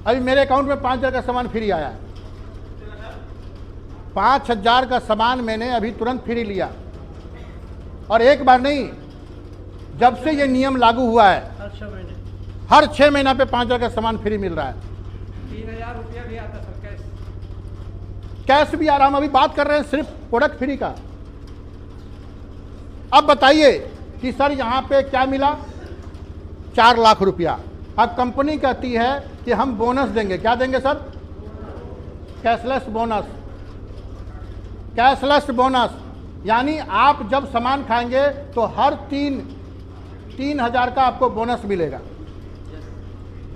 Speaker 1: अभी मेरे अकाउंट में 5,000 का सामान फ्री आया है। 5,000 का सामान मैंने अभी तुरंत फ्री लिया, और एक बार नहीं, जब से ये नियम लागू हुआ है हर 6 महीना पे 5,000 का सामान फ्री मिल रहा है।
Speaker 2: 3,000 रुपया भी आता सर,
Speaker 1: कैश भी आ रहा। हम अभी बात कर रहे हैं सिर्फ प्रोडक्ट फ्री का। अब बताइए कि सर यहां पे क्या मिला? 4 लाख रुपया। अब कंपनी कहती है कि हम बोनस देंगे। क्या देंगे sir? Cashless bonus. Cashless bonus यानी आप जब सामान खाएंगे तो हर 3,000 का आपको बोनस मिलेगा।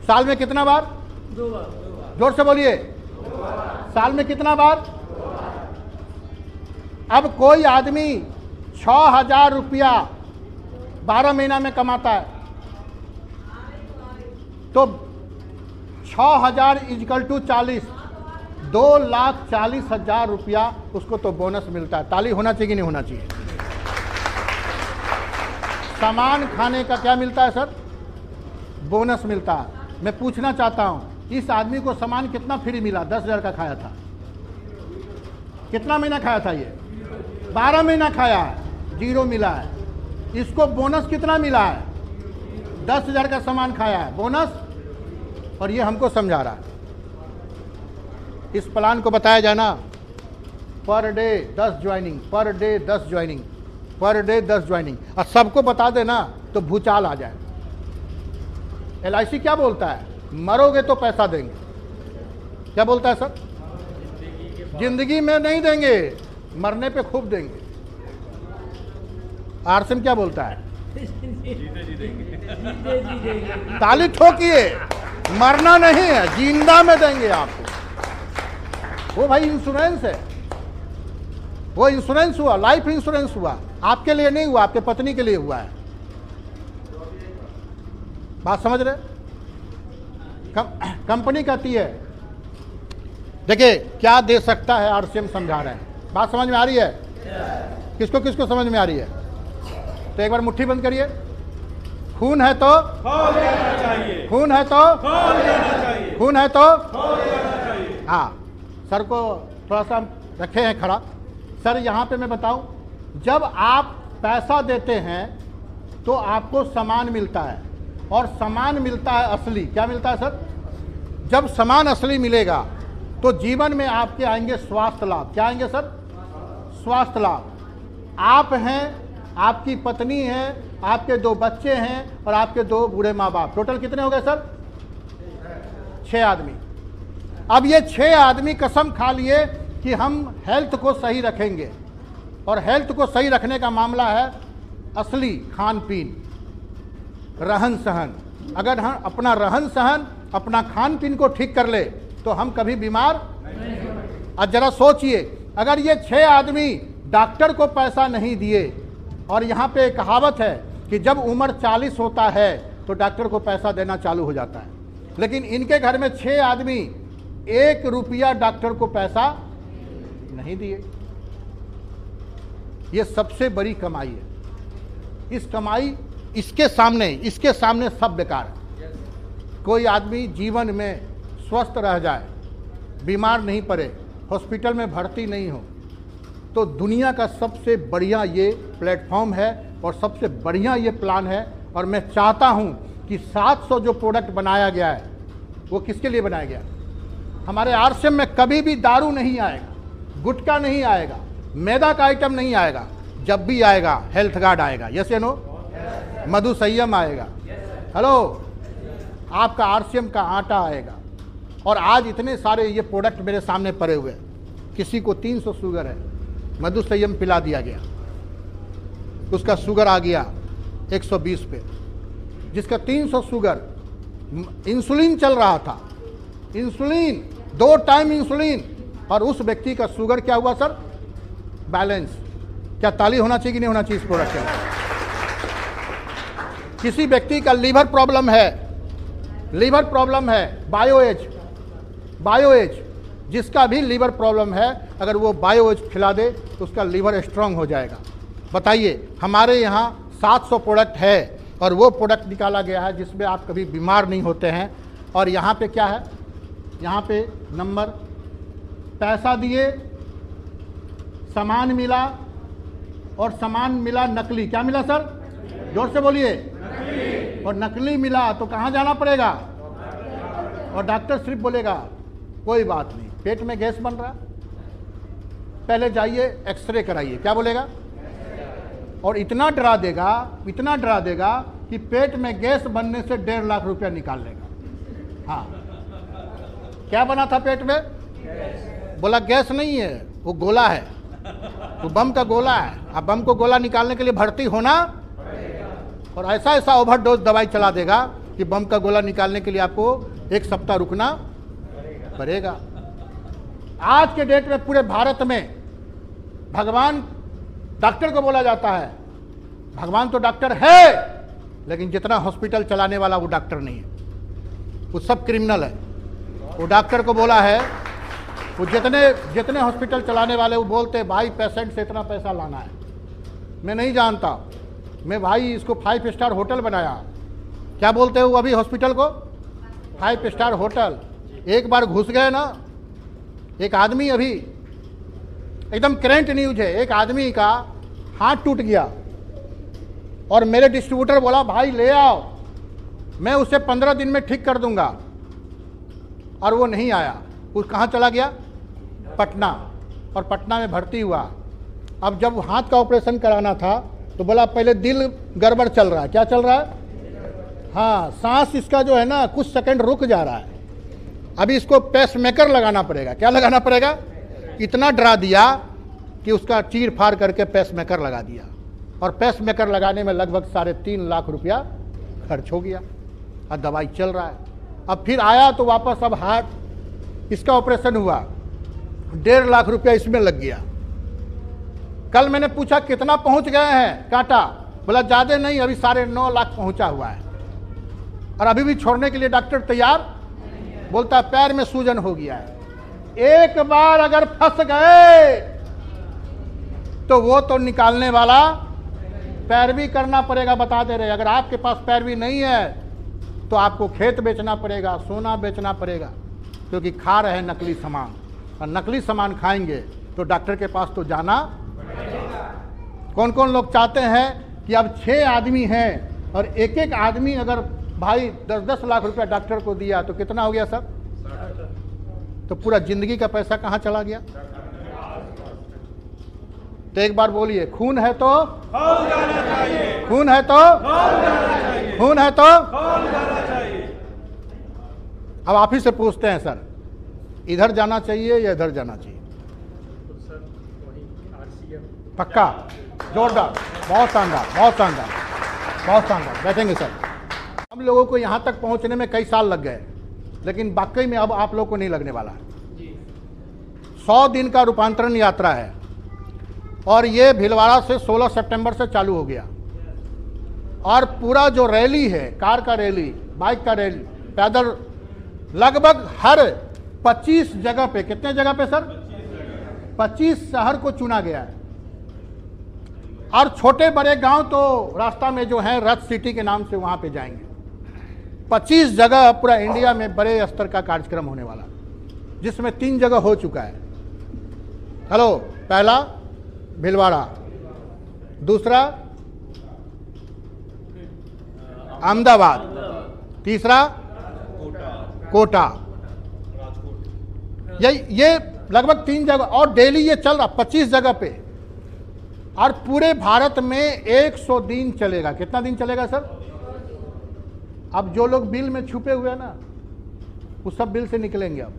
Speaker 1: साल में कितना बार?
Speaker 2: 2 बार।
Speaker 1: जोर से बोलिए, साल में कितना बार? अब कोई आदमी 6,000 रुपया 12 महीना में कमाता है, तो 6,000 इजकल टू 40, 2,40,000 रुपया उसको तो बोनस मिलता है। ताली होना चाहिए कि नहीं होना चाहिए? सामान खाने का क्या मिलता है सर? बोनस मिलता है। मैं पूछना चाहता हूं, इस आदमी को सामान कितना फ्री मिला? 10,000 का खाया था। कितना महीना खाया था? ये 12 महीना खाया है, 0 मिला है। इसको बोनस कितना मिला है? 10,000 का सामान खाया है, बोनस। और ये हमको समझा रहा है। इस प्लान को बताया जाए ना, per day 10 joining, per day 10 joining, per day 10 joining, और सबको बता देना तो भूचाल आ जाए। LIC क्या बोलता है? मरोगे तो पैसा देंगे। क्या बोलता है सर? जिंदगी में नहीं देंगे, मरने पे खूब देंगे। आरसीएम क्या बोलता है? ताली ठोकिए, मरना नहीं है, जिंदा में देंगे आपको। वो भाई इंश्योरेंस है, वो इंश्योरेंस हुआ, लाइफ इंश्योरेंस हुआ। आपके लिए नहीं हुआ, आपके पत्नी के लिए हुआ है। बात समझ रहे? कंपनी कहती है, देखिए क्या दे सकता है, आरसीएम समझा रहे हैं। बात समझ में आ रही है? किसको किसको समझ में आ रही है? तो एक बार मुट्ठी बंद करिए। खून है तो चाहिए, खून है तो चाहिए, खून है तो चाहिए। हाँ, सर को थोड़ा सा रखे हैं खड़ा। सर यहाँ पे मैं बताऊं, जब आप पैसा देते हैं तो आपको सामान मिलता है, और सामान मिलता है असली। क्या मिलता है सर? जब सामान असली मिलेगा तो जीवन में आपके आएंगे स्वास्थ्य लाभ। क्या आएंगे सर? स्वास्थ्य लाभ। आप हैं, आपकी पत्नी है, आपके 2 बच्चे हैं, और आपके 2 बूढ़े माँ बाप। टोटल कितने हो गए सर? 6 आदमी। अब ये 6 आदमी कसम खा लिए कि हम हेल्थ को सही रखेंगे, और हेल्थ को सही रखने का मामला है असली खान पीन, रहन सहन। अगर हम अपना रहन सहन, अपना खान पीन को ठीक कर ले तो हम कभी बीमार नहीं। अब जरा सोचिए, अगर ये 6 आदमी डॉक्टर को पैसा नहीं दिए, और यहाँ पे एक कहावत है कि जब उम्र 40 होता है तो डॉक्टर को पैसा देना चालू हो जाता है, लेकिन इनके घर में 6 आदमी 1 रुपया डॉक्टर को पैसा नहीं दिए। ये सबसे बड़ी कमाई है। इस कमाई इसके सामने सब बेकार है। कोई आदमी जीवन में स्वस्थ रह जाए, बीमार नहीं पड़े, हॉस्पिटल में भर्ती नहीं हो, तो दुनिया का सबसे बढ़िया ये प्लेटफॉर्म है और सबसे बढ़िया ये प्लान है। और मैं चाहता हूँ कि 700 जो प्रोडक्ट बनाया गया है वो किसके लिए बनाया गया? हमारे आरसीएम में कभी भी दारू नहीं आएगा, गुटखा नहीं आएगा, मैदा का आइटम नहीं आएगा। जब भी आएगा हेल्थ गार्ड आएगा, यस या नो? मधु संयम आएगा, हेलो, आपका आरसीएम का आटा आएगा। और आज इतने सारे ये प्रोडक्ट मेरे सामने पड़े हुए हैं। किसी को 300 शुगर है, मधु संयम पिला दिया गया, उसका शुगर आ गया 120 पे। जिसका 300 शुगर, इंसुलिन चल रहा था, इंसुलिन 2 टाइम इंसुलिन, और उस व्यक्ति का शुगर क्या हुआ सर? बैलेंस। क्या ताली होना चाहिए कि नहीं होना चाहिए इस प्रोडक्ट के लिए? किसी व्यक्ति का लीवर प्रॉब्लम है, बायोएज, जिसका भी लीवर प्रॉब्लम है, अगर वो बायोएज खिला दे तो उसका लीवर स्ट्रांग हो जाएगा। बताइए, हमारे यहाँ 700 प्रोडक्ट है और वो प्रोडक्ट निकाला गया है जिसमें आप कभी बीमार नहीं होते हैं। और यहाँ पे क्या है? यहाँ पे नंबर, पैसा दिए, सामान मिला, और सामान मिला नकली। क्या मिला सर? जोर से बोलिए। और नकली मिला तो कहाँ जाना पड़ेगा? और डॉक्टर सिर्फ बोलेगा कोई बात नहीं, पेट में गैस बन रहा, पहले जाइए एक्सरे कराइए। क्या बोलेगा? और इतना डरा देगा कि पेट में गैस बनने से 1.5 लाख रुपया निकाल लेगा। हाँ, क्या बना था पेट में? बोला गैस नहीं है, वो गोला है, वो बम का गोला है। अब बम को गोला निकालने के लिए भर्ती होना, और ऐसा ओवरडोज दवाई चला देगा कि बम का गोला निकालने के लिए आपको 1 सप्ताह रुकना पड़ेगा। आज के डेट में पूरे भारत में भगवान डॉक्टर को बोला जाता है। भगवान तो डॉक्टर है, लेकिन जितना हॉस्पिटल चलाने वाला वो डॉक्टर नहीं है, वो सब क्रिमिनल है। वो डॉक्टर को बोला है, वो जितने हॉस्पिटल चलाने वाले वो बोलते हैं भाई पेशेंट से इतना पैसा लाना है। मैं नहीं जानता, मैं भाई इसको 5 स्टार होटल बनाया। क्या बोलते हो अभी हॉस्पिटल को? 5 स्टार होटल। एक बार घुस गए ना, एक आदमी, अभी एकदम करेंट न्यूज है, एक आदमी का हाथ टूट गया और मेरे डिस्ट्रीब्यूटर बोला भाई ले आओ, मैं उसे 15 दिन में ठीक कर दूंगा, और वो नहीं आया। वो कहाँ चला गया? पटना। और पटना में भर्ती हुआ। अब जब हाथ का ऑपरेशन कराना था तो बोला पहले दिल गड़बड़ चल रहा है। क्या चल रहा है? हाँ, सांस इसका जो है ना कुछ सेकंड रुक जा रहा है, अभी इसको पेसमेकर लगाना पड़ेगा। क्या लगाना पड़ेगा? इतना डरा दिया कि उसका चीर फाड़ करके पेसमेकर लगा दिया, और पेसमेकर लगाने में लगभग 3.5 लाख रुपया खर्च हो गया, और दवाई चल रहा है। अब फिर आया तो वापस, अब हार्ट इसका ऑपरेशन हुआ, 1.5 लाख रुपया इसमें लग गया। कल मैंने पूछा कितना पहुंच गए हैं कांटा? बोला ज्यादा नहीं, अभी 9.5 लाख पहुंचा हुआ है, और अभी भी छोड़ने के लिए डॉक्टर तैयार। बोलता पैर में सूजन हो गया है। एक बार अगर फंस गए तो वो तो निकालने वाला पैरवी करना पड़ेगा। बता दे रहे, अगर आपके पास पैरवी नहीं है तो आपको खेत बेचना पड़ेगा, सोना बेचना पड़ेगा, क्योंकि खा रहे हैं नकली सामान, और नकली सामान खाएंगे तो डॉक्टर के पास तो जाना। कौन कौन लोग चाहते हैं कि अब 6 आदमी हैं और एक आदमी अगर भाई 10-10 लाख रुपया डॉक्टर को दिया तो कितना हो गया सर? तो पूरा जिंदगी का पैसा कहाँ चला गया? तो एक बार बोलिए, खून है तो खून है तो खून है तो। अब आप ही से पूछते हैं सर, इधर जाना चाहिए या इधर जाना चाहिए? पक्का, जोरदार, बहुत शानदार, बहुत शानदार, बहुत शानदार। बैठेंगे सर। हम लोगों को यहाँ तक पहुँचने में कई साल लग गए, लेकिन वाकई में अब आप लोग को नहीं लगने वाला है। 100 दिन का रूपांतरण यात्रा है, और ये भीलवाड़ा से 16 सितंबर से चालू हो गया, और पूरा जो रैली है, कार का रैली, बाइक का रैली, पैदल, लगभग हर 25 जगह पे, कितने जगह पे सर? 25 शहर को चुना गया है। और छोटे बड़े गांव तो रास्ता में जो है रथ सिटी के नाम से वहां पे जाएंगे। 25 जगह पूरा इंडिया में बड़े स्तर का कार्यक्रम होने वाला, जिसमें 3 जगह हो चुका है। हेलो, पहला भीलवाड़ा, दूसरा अहमदाबाद, तीसरा कोटा। ये लगभग 3 जगह, और डेली ये चल रहा 25 जगह पे। और पूरे भारत में 100 दिन चलेगा। कितना दिन चलेगा सर? अब जो लोग बिल में छुपे हुए हैं ना, वो सब बिल से निकलेंगे। अब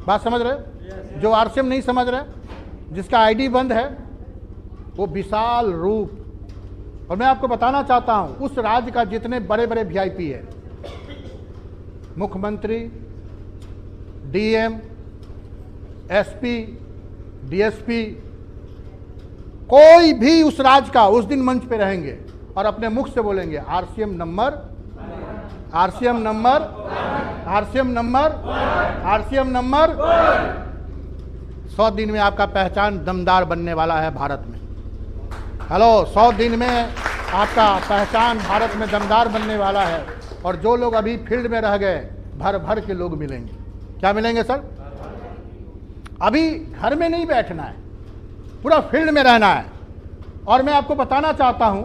Speaker 1: बात समझ रहे? जो आरसीएम नहीं समझ रहे, जिसका आईडी बंद है, वो विशाल रूप। और मैं आपको बताना चाहता हूं, उस राज्य का जितने बड़े बड़े वीआईपी है, मुख्यमंत्री, डीएम, एसपी, डीएसपी, कोई भी उस राज्य का उस दिन मंच पे रहेंगे और अपने मुख से बोलेंगे RCM number, RCM number, RCM number, RCM number. 100 दिन में आपका पहचान दमदार बनने वाला है भारत में। हेलो, 100 दिन में आपका पहचान भारत में दमदार बनने वाला है। और जो लोग अभी फील्ड में रह गए, भर भर के लोग मिलेंगे। क्या मिलेंगे सर? अभी घर में नहीं बैठना है, पूरा फील्ड में रहना है। और मैं आपको बताना चाहता हूं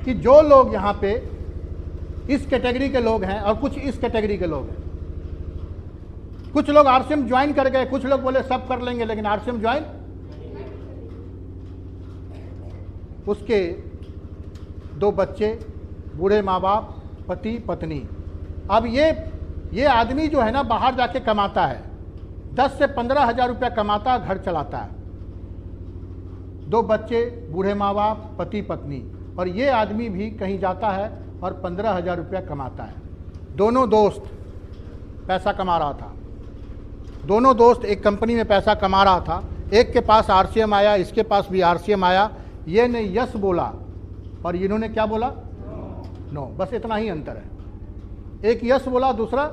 Speaker 1: कि जो लोग यहां पे इस कैटेगरी के लोग हैं और कुछ इस कैटेगरी के लोग हैं, कुछ लोग आरसीएम ज्वाइन कर गए, कुछ लोग बोले सब कर लेंगे, लेकिन आरसीएम ज्वाइन, उसके 2 बच्चे, बूढ़े माँ बाप, पति पत्नी। अब ये आदमी जो है ना, बाहर जाके कमाता है, 10 से 15 हजार रुपया कमाता है, घर चलाता है, 2 बच्चे, बूढ़े माँ बाप, पति पत्नी। और ये आदमी भी कहीं जाता है और 15 हजार रुपया कमाता है। दोनों दोस्त पैसा कमा रहा था, दोनों दोस्त एक कंपनी में पैसा कमा रहा था। एक के पास आरसीएम आया, इसके पास भी आरसीएम आया। ये ने यस बोला और इन्होंने क्या बोला? नो। बस इतना ही अंतर है। एक यस बोला, दूसरा।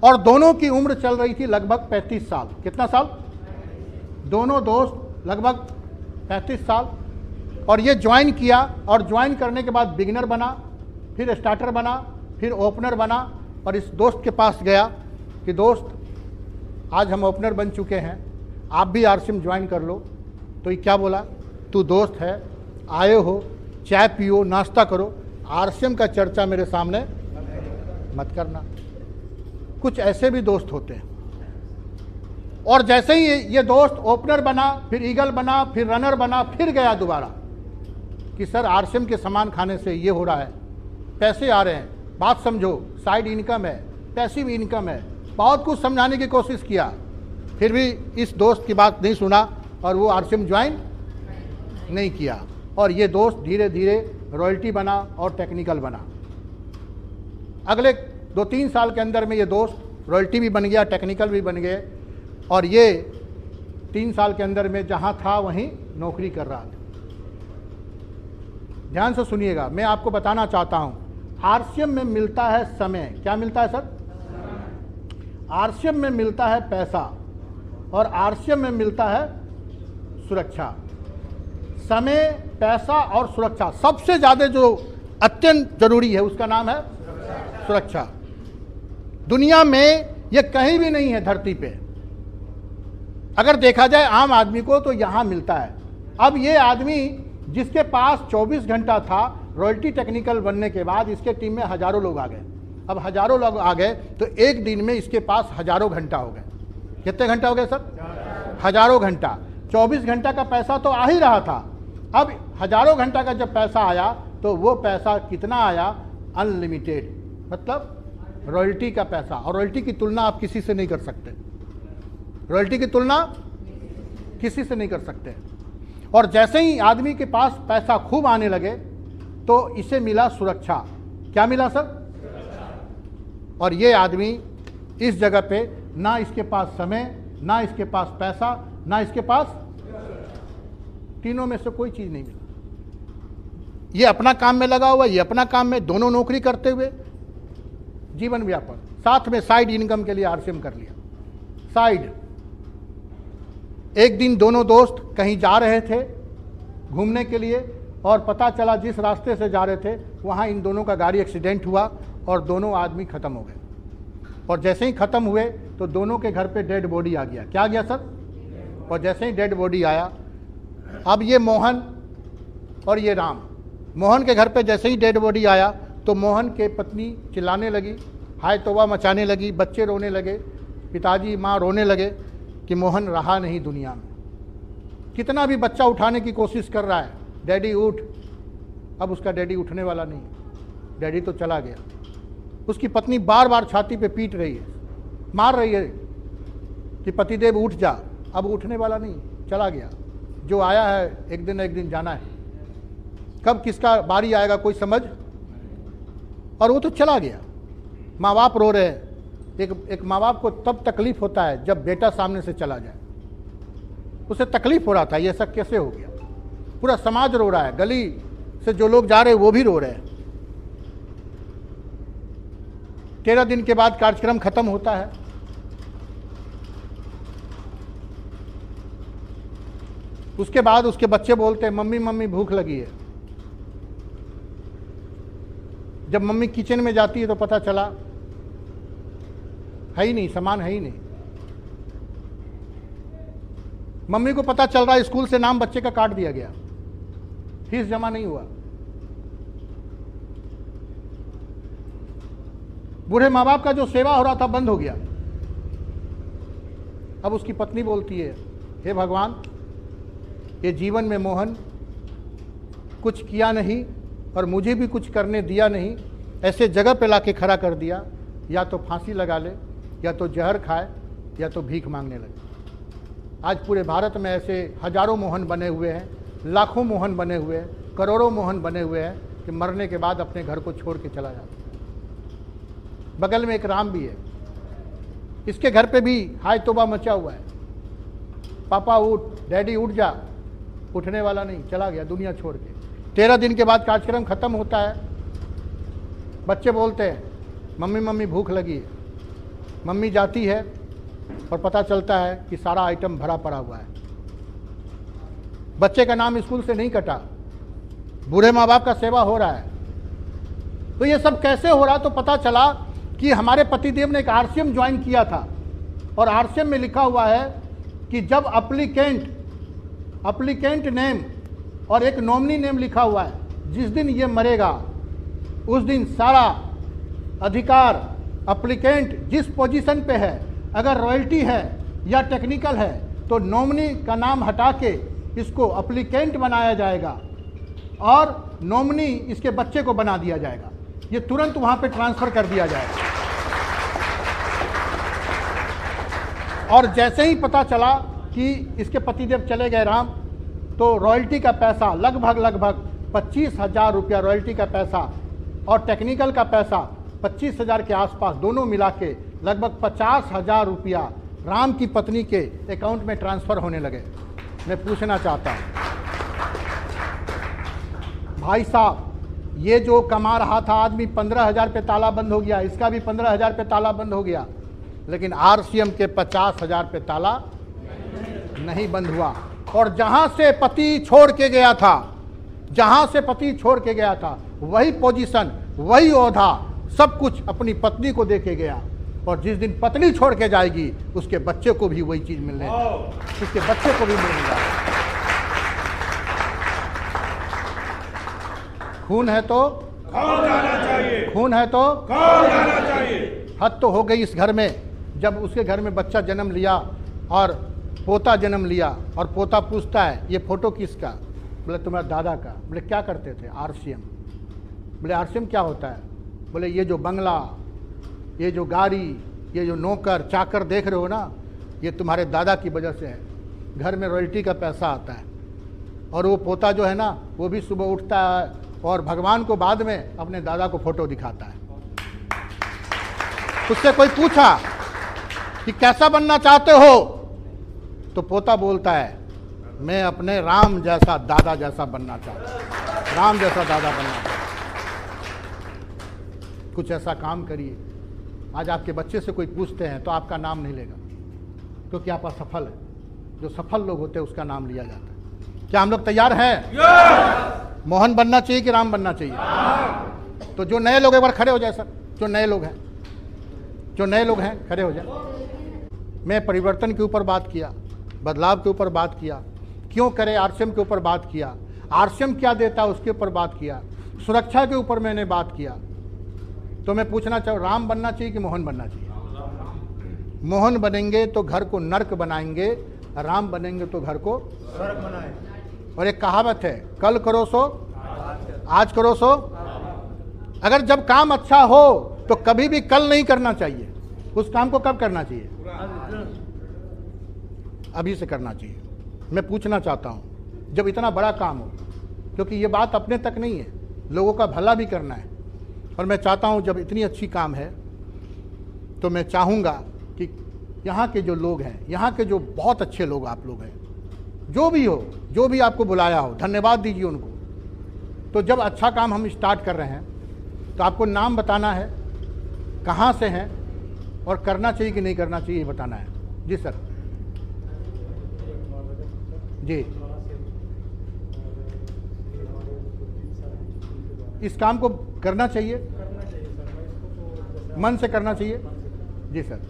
Speaker 1: और दोनों की उम्र चल रही थी लगभग 35 साल। कितना साल? दोनों दोस्त लगभग 35 साल। और ये ज्वाइन किया, और ज्वाइन करने के बाद बिगिनर बना, फिर स्टार्टर बना, फिर ओपनर बना। और इस दोस्त के पास गया कि दोस्त, आज हम ओपनर बन चुके हैं, आप भी आरसीएम ज्वाइन कर लो। तो ये क्या बोला? तू दोस्त है, आए हो, चाय पियो, नाश्ता करो, आरसीएम का चर्चा मेरे सामने मत करना। कुछ ऐसे भी दोस्त होते हैं। और जैसे ही ये दोस्त ओपनर बना, फिर ईगल बना, फिर रनर बना, फिर गया दोबारा कि सर आरसीएम के सामान खाने से ये हो रहा है, पैसे आ रहे हैं, बात समझो, साइड इनकम है, पैसिव इनकम है। बहुत कुछ समझाने की कोशिश किया, फिर भी इस दोस्त की बात नहीं सुना और वो आरसीएम ज्वाइन नहीं किया। और ये दोस्त धीरे धीरे रॉयल्टी बना और टेक्निकल बना। अगले 2-3 साल के अंदर में ये दोस्त रॉयल्टी भी बन गया, टेक्निकल भी बन गए। और ये 3 साल के अंदर में जहाँ था वहीं नौकरी कर रहा था। ध्यान से सुनिएगा, मैं आपको बताना चाहता हूँ, आरसीएम में मिलता है समय। क्या मिलता है सर? आरसीएम में मिलता है पैसा, और आरसीएम में मिलता है सुरक्षा। समय, पैसा और सुरक्षा, सबसे ज़्यादा जो अत्यंत जरूरी है उसका नाम है सुरक्षा। दुनिया में ये कहीं भी नहीं है धरती पे। अगर देखा जाए आम आदमी को तो यहाँ मिलता है। अब ये आदमी जिसके पास 24 घंटा था, रॉयल्टी टेक्निकल बनने के बाद इसके टीम में हजारों लोग आ गए। अब हजारों लोग आ गए तो एक दिन में इसके पास हजारों घंटा हो गए। कितने घंटा हो गए सर? हजारों घंटा। 24 घंटा का पैसा तो आ ही रहा था, अब हजारों घंटा का जब पैसा आया तो वो पैसा कितना आया? अनलिमिटेड, मतलब रॉयल्टी का पैसा। और रॉयल्टी की तुलना आप किसी से नहीं कर सकते, रॉयल्टी की तुलना किसी से नहीं कर सकते। और जैसे ही आदमी के पास पैसा खूब आने लगे तो इसे मिला सुरक्षा। क्या मिला सर? और ये आदमी इस जगह पे ना इसके पास समय, ना इसके पास पैसा, ना इसके पास, तीनों में से कोई चीज नहीं मिला। ये अपना काम में लगा हुआ, ये अपना काम में, दोनों नौकरी करते हुए, जीवन व्यापन, साथ में साइड इनकम के लिए आरसीएम कर लिया। साइड, एक दिन दोनों दोस्त कहीं जा रहे थे घूमने के लिए और पता चला जिस रास्ते से जा रहे थे वहाँ इन दोनों का गाड़ी एक्सीडेंट हुआ और दोनों आदमी ख़त्म हो गए। और जैसे ही ख़त्म हुए तो दोनों के घर पे डेड बॉडी आ गया। क्या आ गया सर? और जैसे ही डेड बॉडी आया, अब ये मोहन और ये राम, मोहन के घर पे जैसे ही डेड बॉडी आया तो मोहन के पत्नी चिल्लाने लगी, हाय तौबा मचाने लगी, बच्चे रोने लगे, पिताजी माँ रोने लगे कि मोहन रहा नहीं दुनिया में। कितना भी बच्चा उठाने की कोशिश कर रहा है, डैडी उठ, अब उसका डैडी उठने वाला नहीं, डैडी तो चला गया। उसकी पत्नी बार बार छाती पे पीट रही है, मार रही है कि पतिदेव उठ जा, अब उठने वाला नहीं, चला गया। जो आया है एक दिन न एक दिन जाना है, कब किसका बारी आएगा कोई समझ, और वो तो चला गया। माँ बाप रो रहे हैं। एक माँ बाप को तब तकलीफ होता है जब बेटा सामने से चला जाए, उसे तकलीफ हो रहा था ये सब कैसे हो गया। पूरा समाज रो रहा है, गली से जो लोग जा रहे हैं वो भी रो रहे हैं। 13 दिन के बाद कार्यक्रम खत्म होता है। उसके बाद उसके बच्चे बोलते हैं मम्मी मम्मी भूख लगी है। जब मम्मी किचन में जाती है तो पता चला है ही नहीं, सामान है ही नहीं। मम्मी को पता चल रहा है स्कूल से नाम बच्चे का काट दिया गया, फीस जमा नहीं हुआ। बूढ़े माँ बाप का जो सेवा हो रहा था बंद हो गया। अब उसकी पत्नी बोलती है, हे भगवान, ये जीवन में मोहन कुछ किया नहीं और मुझे भी कुछ करने दिया नहीं, ऐसे जगह पे लाके खड़ा कर दिया, या तो फांसी लगा ले, या तो जहर खाए, या तो भीख मांगने लगे। आज पूरे भारत में ऐसे हजारों मोहन बने हुए हैं, लाखों मोहन बने हुए हैं, करोड़ों मोहन बने हुए हैं कि मरने के बाद अपने घर को छोड़ के चला जाता है। बगल में एक राम भी है, इसके घर पे भी हाय तौबा मचा हुआ है, पापा उठ, डैडी उठ जा, उठने वाला नहीं, चला गया दुनिया छोड़ के। 13 दिन के बाद कार्यक्रम खत्म होता है। बच्चे बोलते हैं मम्मी मम्मी भूख लगी है। मम्मी जाती है और पता चलता है कि सारा आइटम भरा पड़ा हुआ है। बच्चे का नाम स्कूल से नहीं कटा, बूढ़े माँ बाप का सेवा हो रहा है। तो ये सब कैसे हो रहा, तो पता चला कि हमारे पतिदेव ने एक आरसीएम ज्वाइन किया था और आरसीएम में लिखा हुआ है कि जब अप्लीकेंट नेम और एक नॉमिनी नेम लिखा हुआ है, जिस दिन ये मरेगा उस दिन सारा अधिकार अप्लीकेंट जिस पोजीशन पे है, अगर रॉयल्टी है या टेक्निकल है, तो नॉमिनी का नाम हटा के इसको अप्लीकेंट बनाया जाएगा और नॉमिनी इसके बच्चे को बना दिया जाएगा। ये तुरंत वहाँ पे ट्रांसफ़र कर दिया जाएगा। और जैसे ही पता चला कि इसके पतिदेव चले गए राम, तो रॉयल्टी का पैसा लगभग 25,000 रुपया रॉयल्टी का पैसा और टेक्निकल का पैसा 25,000 के आसपास, दोनों मिला के लगभग 50,000 रुपया राम की पत्नी के अकाउंट में ट्रांसफ़र होने लगे। मैं पूछना चाहता हूँ भाई साहब, ये जो कमा रहा था आदमी 15,000 पे ताला बंद हो गया, इसका भी 15,000 पे ताला बंद हो गया, लेकिन आरसीएम के 50,000 पे ताला नहीं बंद हुआ। और जहां से पति छोड़ के गया था, वही पोजीशन, वही ओहदा, सब कुछ अपनी पत्नी को दे के गया। और जिस दिन पत्नी छोड़ के जाएगी उसके बच्चे को भी वही चीज मिलने, उसके बच्चे को भी मिलेगा। खून है तो
Speaker 3: कौन जाना चाहिए,
Speaker 1: खून है तो
Speaker 3: कौन जाना चाहिए।
Speaker 1: हद तो हो गई इस घर में। जब उसके घर में बच्चा जन्म लिया और पोता जन्म लिया और पोता पूछता है ये फोटो किसका, बोले तुम्हारे दादा का। बोले क्या करते थे, आरसीएम। बोले आरसीएम क्या होता है, बोले ये जो बंगला, ये जो गाड़ी, ये जो नौकर चाकर देख रहे हो ना, ये तुम्हारे दादा की वजह से है। घर में रॉयल्टी का पैसा आता है। और वो पोता जो है ना, वो भी सुबह उठता है और भगवान को बाद में अपने दादा को फोटो दिखाता है। उससे कोई पूछा कि कैसा बनना चाहते हो, तो पोता बोलता है मैं अपने राम जैसा दादा जैसा बनना चाहता हूँ, राम जैसा दादा बनना चाहता हूँ। कुछ ऐसा काम करिए आज आपके बच्चे से कोई पूछते हैं तो आपका नाम नहीं लेगा, क्योंकि आप असफल हैं। जो सफल लोग होते हैं उसका नाम लिया जाता है। क्या हम लोग तैयार हैं? मोहन बनना चाहिए कि राम बनना चाहिए? तो जो नए लोग एक बार खड़े हो जाए सर, जो नए लोग हैं, जो नए लोग हैं खड़े हो जाए। मैं परिवर्तन के ऊपर बात किया, बदलाव के ऊपर बात किया, क्यों करे आरसीएम के ऊपर बात किया, आरसीएम क्या देता है उसके ऊपर बात किया, सुरक्षा के ऊपर मैंने बात किया। तो मैं पूछना चाहूँ, राम बनना चाहिए कि मोहन बनना चाहिए? मोहन बनेंगे तो घर को नर्क बनाएंगे, राम बनेंगे तो घर को स्वर्ग बनाएंगे। और एक कहावत है, कल करो सो आज करो सो। अगर जब काम अच्छा हो तो कभी भी कल नहीं करना चाहिए, उस काम को कब करना चाहिए? अभी से करना चाहिए। मैं पूछना चाहता हूं, जब इतना बड़ा काम हो, क्योंकि ये बात अपने तक नहीं है, लोगों का भला भी करना है। और मैं चाहता हूं जब इतनी अच्छी काम है तो मैं चाहूँगा कि यहाँ के जो लोग हैं, यहाँ के जो बहुत अच्छे लोग आप लोग हैं, जो भी हो, जो भी आपको बुलाया हो, धन्यवाद दीजिए उनको। तो जब अच्छा काम हम स्टार्ट कर रहे हैं तो आपको नाम बताना है, कहाँ से हैं और करना चाहिए कि नहीं करना चाहिए ये बताना है। जी सर। जी, इस काम को करना चाहिए, मन से करना चाहिए। जी सर।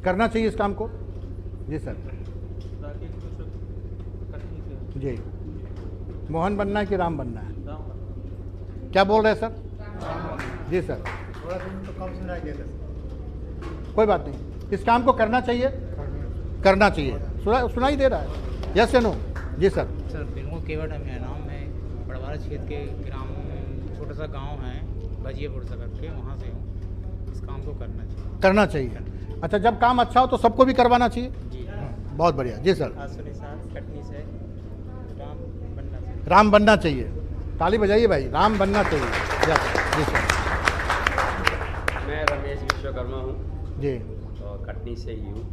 Speaker 1: करना चाहिए इस काम को। जी सर। जी, मोहन बनना है कि राम बनना है? क्या बोल रहे हैं सर? जी सर।
Speaker 4: थोड़ा तो कम सुनाई देता।
Speaker 1: कोई बात नहीं, इस काम को करना चाहिए, करना चाहिए। सुनाई दे रहा है? यस या नो? जी सर।
Speaker 5: सर बिल्कुल केवट है, मेरा नाम है। बड़वारा क्षेत्र के ग्राम, छोटा सा गांव है भजियापुर से करके, वहाँ से हूँ। इस काम को करना चाहिए।
Speaker 1: करना चाहिए। अच्छा, जब काम अच्छा हो तो सबको भी करवाना चाहिए।
Speaker 5: जी
Speaker 1: बहुत बढ़िया। जी सर।
Speaker 5: आसुनी साहब कटनी से राम बनना चाहिए।
Speaker 1: राम बनना चाहिए। ताली बजाइए भाई, राम बनना चाहिए। यस। जी सर।
Speaker 6: मैं रमेश विश्वकर्मा हूँ
Speaker 1: जी।
Speaker 6: और कटनी से ही हूँ,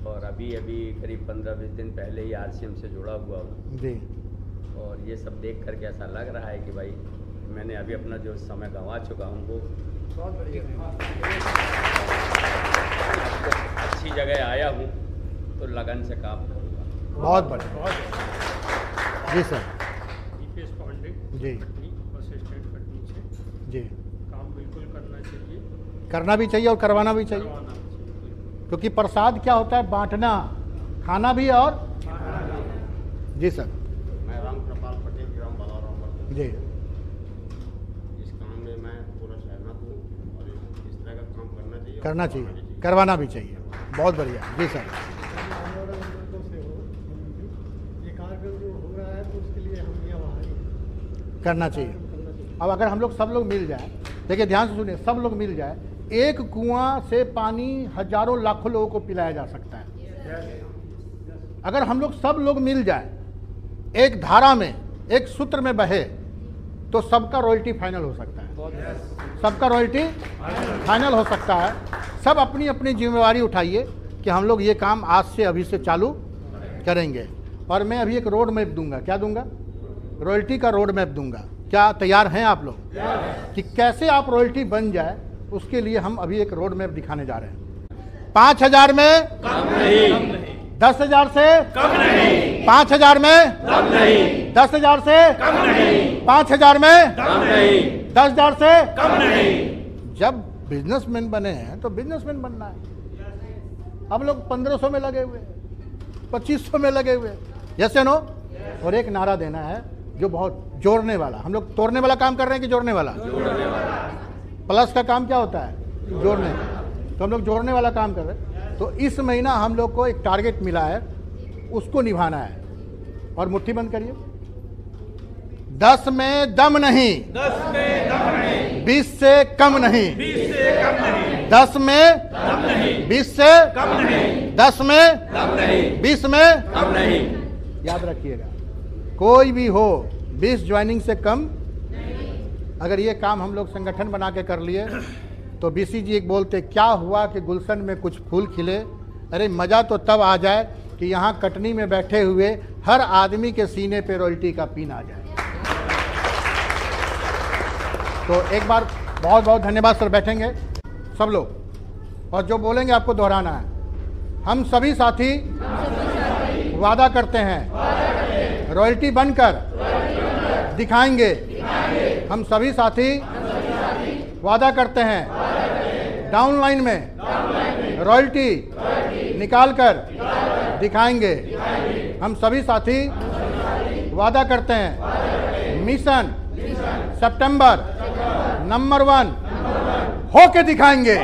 Speaker 6: और अभी करीब 15-20 दिन पहले ही आरसीएम से जुड़ा हुआ हूँ।
Speaker 1: जी।
Speaker 6: और ये सब देख करके ऐसा लग रहा है कि भाई मैंने अभी अपना जो समय गंवा चुका हूँ वो अच्छी जगह आया हूँ, तो लगन से काम करूँगा।
Speaker 1: बहुत बढ़िया। जी sir.
Speaker 2: Dipesh Pandey
Speaker 1: ji.
Speaker 2: Bus stand Katni से।
Speaker 1: जी,
Speaker 2: काम बिल्कुल करना चाहिए,
Speaker 1: करना भी चाहिए और करवाना भी चाहिए,
Speaker 2: करवाना चाहिए।
Speaker 1: क्योंकि प्रसाद क्या होता है? बांटना, खाना भी और। जी सर।
Speaker 7: मैं राम कृपाल पटेल, ग्राम बलौरा।
Speaker 1: जी।
Speaker 7: इस काम में मैं पूरा सहमत हूँ और इस तरह का काम करना चाहिए,
Speaker 1: करना चाहिए, करवाना भी चाहिए। बहुत बढ़िया। जी सर।
Speaker 4: ये कार्य जो हो रहा है तो उसके लिए हम यहाँ वहाँ
Speaker 1: करना चाहिए। अब अगर हम लोग सब लोग मिल जाए, देखिए ध्यान से सुनिए, सब लोग मिल जाए, एक कुआं से पानी हजारों लाखों लोगों को पिलाया जा सकता है। अगर हम लोग सब लोग मिल जाए, एक धारा में, एक सूत्र में बहे, तो सबका रॉयल्टी फाइनल हो सकता है। सबका रॉयल्टी फाइनल हो सकता है। सब अपनी अपनी जिम्मेवारी उठाइए कि हम लोग ये काम आज से, अभी से चालू करेंगे। और मैं अभी एक रोड मैप दूंगा। क्या दूंगा? रॉयल्टी का रोड मैप दूंगा। क्या तैयार हैं आप लोग कि कैसे आप रॉयल्टी बन जाए? उसके लिए हम अभी एक रोड मैप दिखाने जा रहे हैं। 5,000 में कम नहीं, 10,000 से कम नहीं, 5,000 में कम नहीं, 10,000 से कम नहीं, 5,000 में कम नहीं, 10,000 से कम नहीं। जब बिजनेसमैन बने हैं तो बिजनेसमैन बनना है। हम लोग 1500 में लगे हुए, 2500 में लगे हुए। यस या नो? और एक नारा देना है जो बहुत जोड़ने वाला। हम लोग तोड़ने वाला काम कर रहे हैं कि जोड़ने वाला? प्लस का काम क्या होता है? जोड़ने। तो हम लोग जोड़ने वाला काम कर रहे हैं। तो इस महीना हम लोग को एक टारगेट मिला है, उसको निभाना है। और मुट्ठी बंद करिए। 10 में दम नहीं,
Speaker 3: 10 में दम नहीं,
Speaker 1: 20 से कम नहीं,
Speaker 3: 20 से कम नहीं,
Speaker 1: 10 में
Speaker 3: दम नहीं,
Speaker 1: 20 से
Speaker 3: कम नहीं,
Speaker 1: 10 में
Speaker 3: दम नहीं,
Speaker 1: 20 में।
Speaker 3: कम नहीं।
Speaker 1: याद रखिएगा, कोई भी हो 20 ज्वाइनिंग से कम। अगर ये काम हम लोग संगठन बना के कर लिए तो बीसी जी एक बोलते, क्या हुआ कि गुलशन में कुछ फूल खिले। अरे मज़ा तो तब आ जाए कि यहाँ कटनी में बैठे हुए हर आदमी के सीने पे रॉयल्टी का पिन आ जाए। तो एक बार बहुत बहुत धन्यवाद सर। बैठेंगे सब लोग और जो बोलेंगे आपको दोहराना है। हम सभी साथी वादा करते हैं रॉयल्टी बनकर दिखाएंगे। हम सभी साथी वादा करते हैं डाउनलाइन में रॉयल्टी निकाल कर दिखाएंगे। हम सभी साथी वादा करते हैं मिशन सितंबर नंबर 1 होके दिखाएंगे।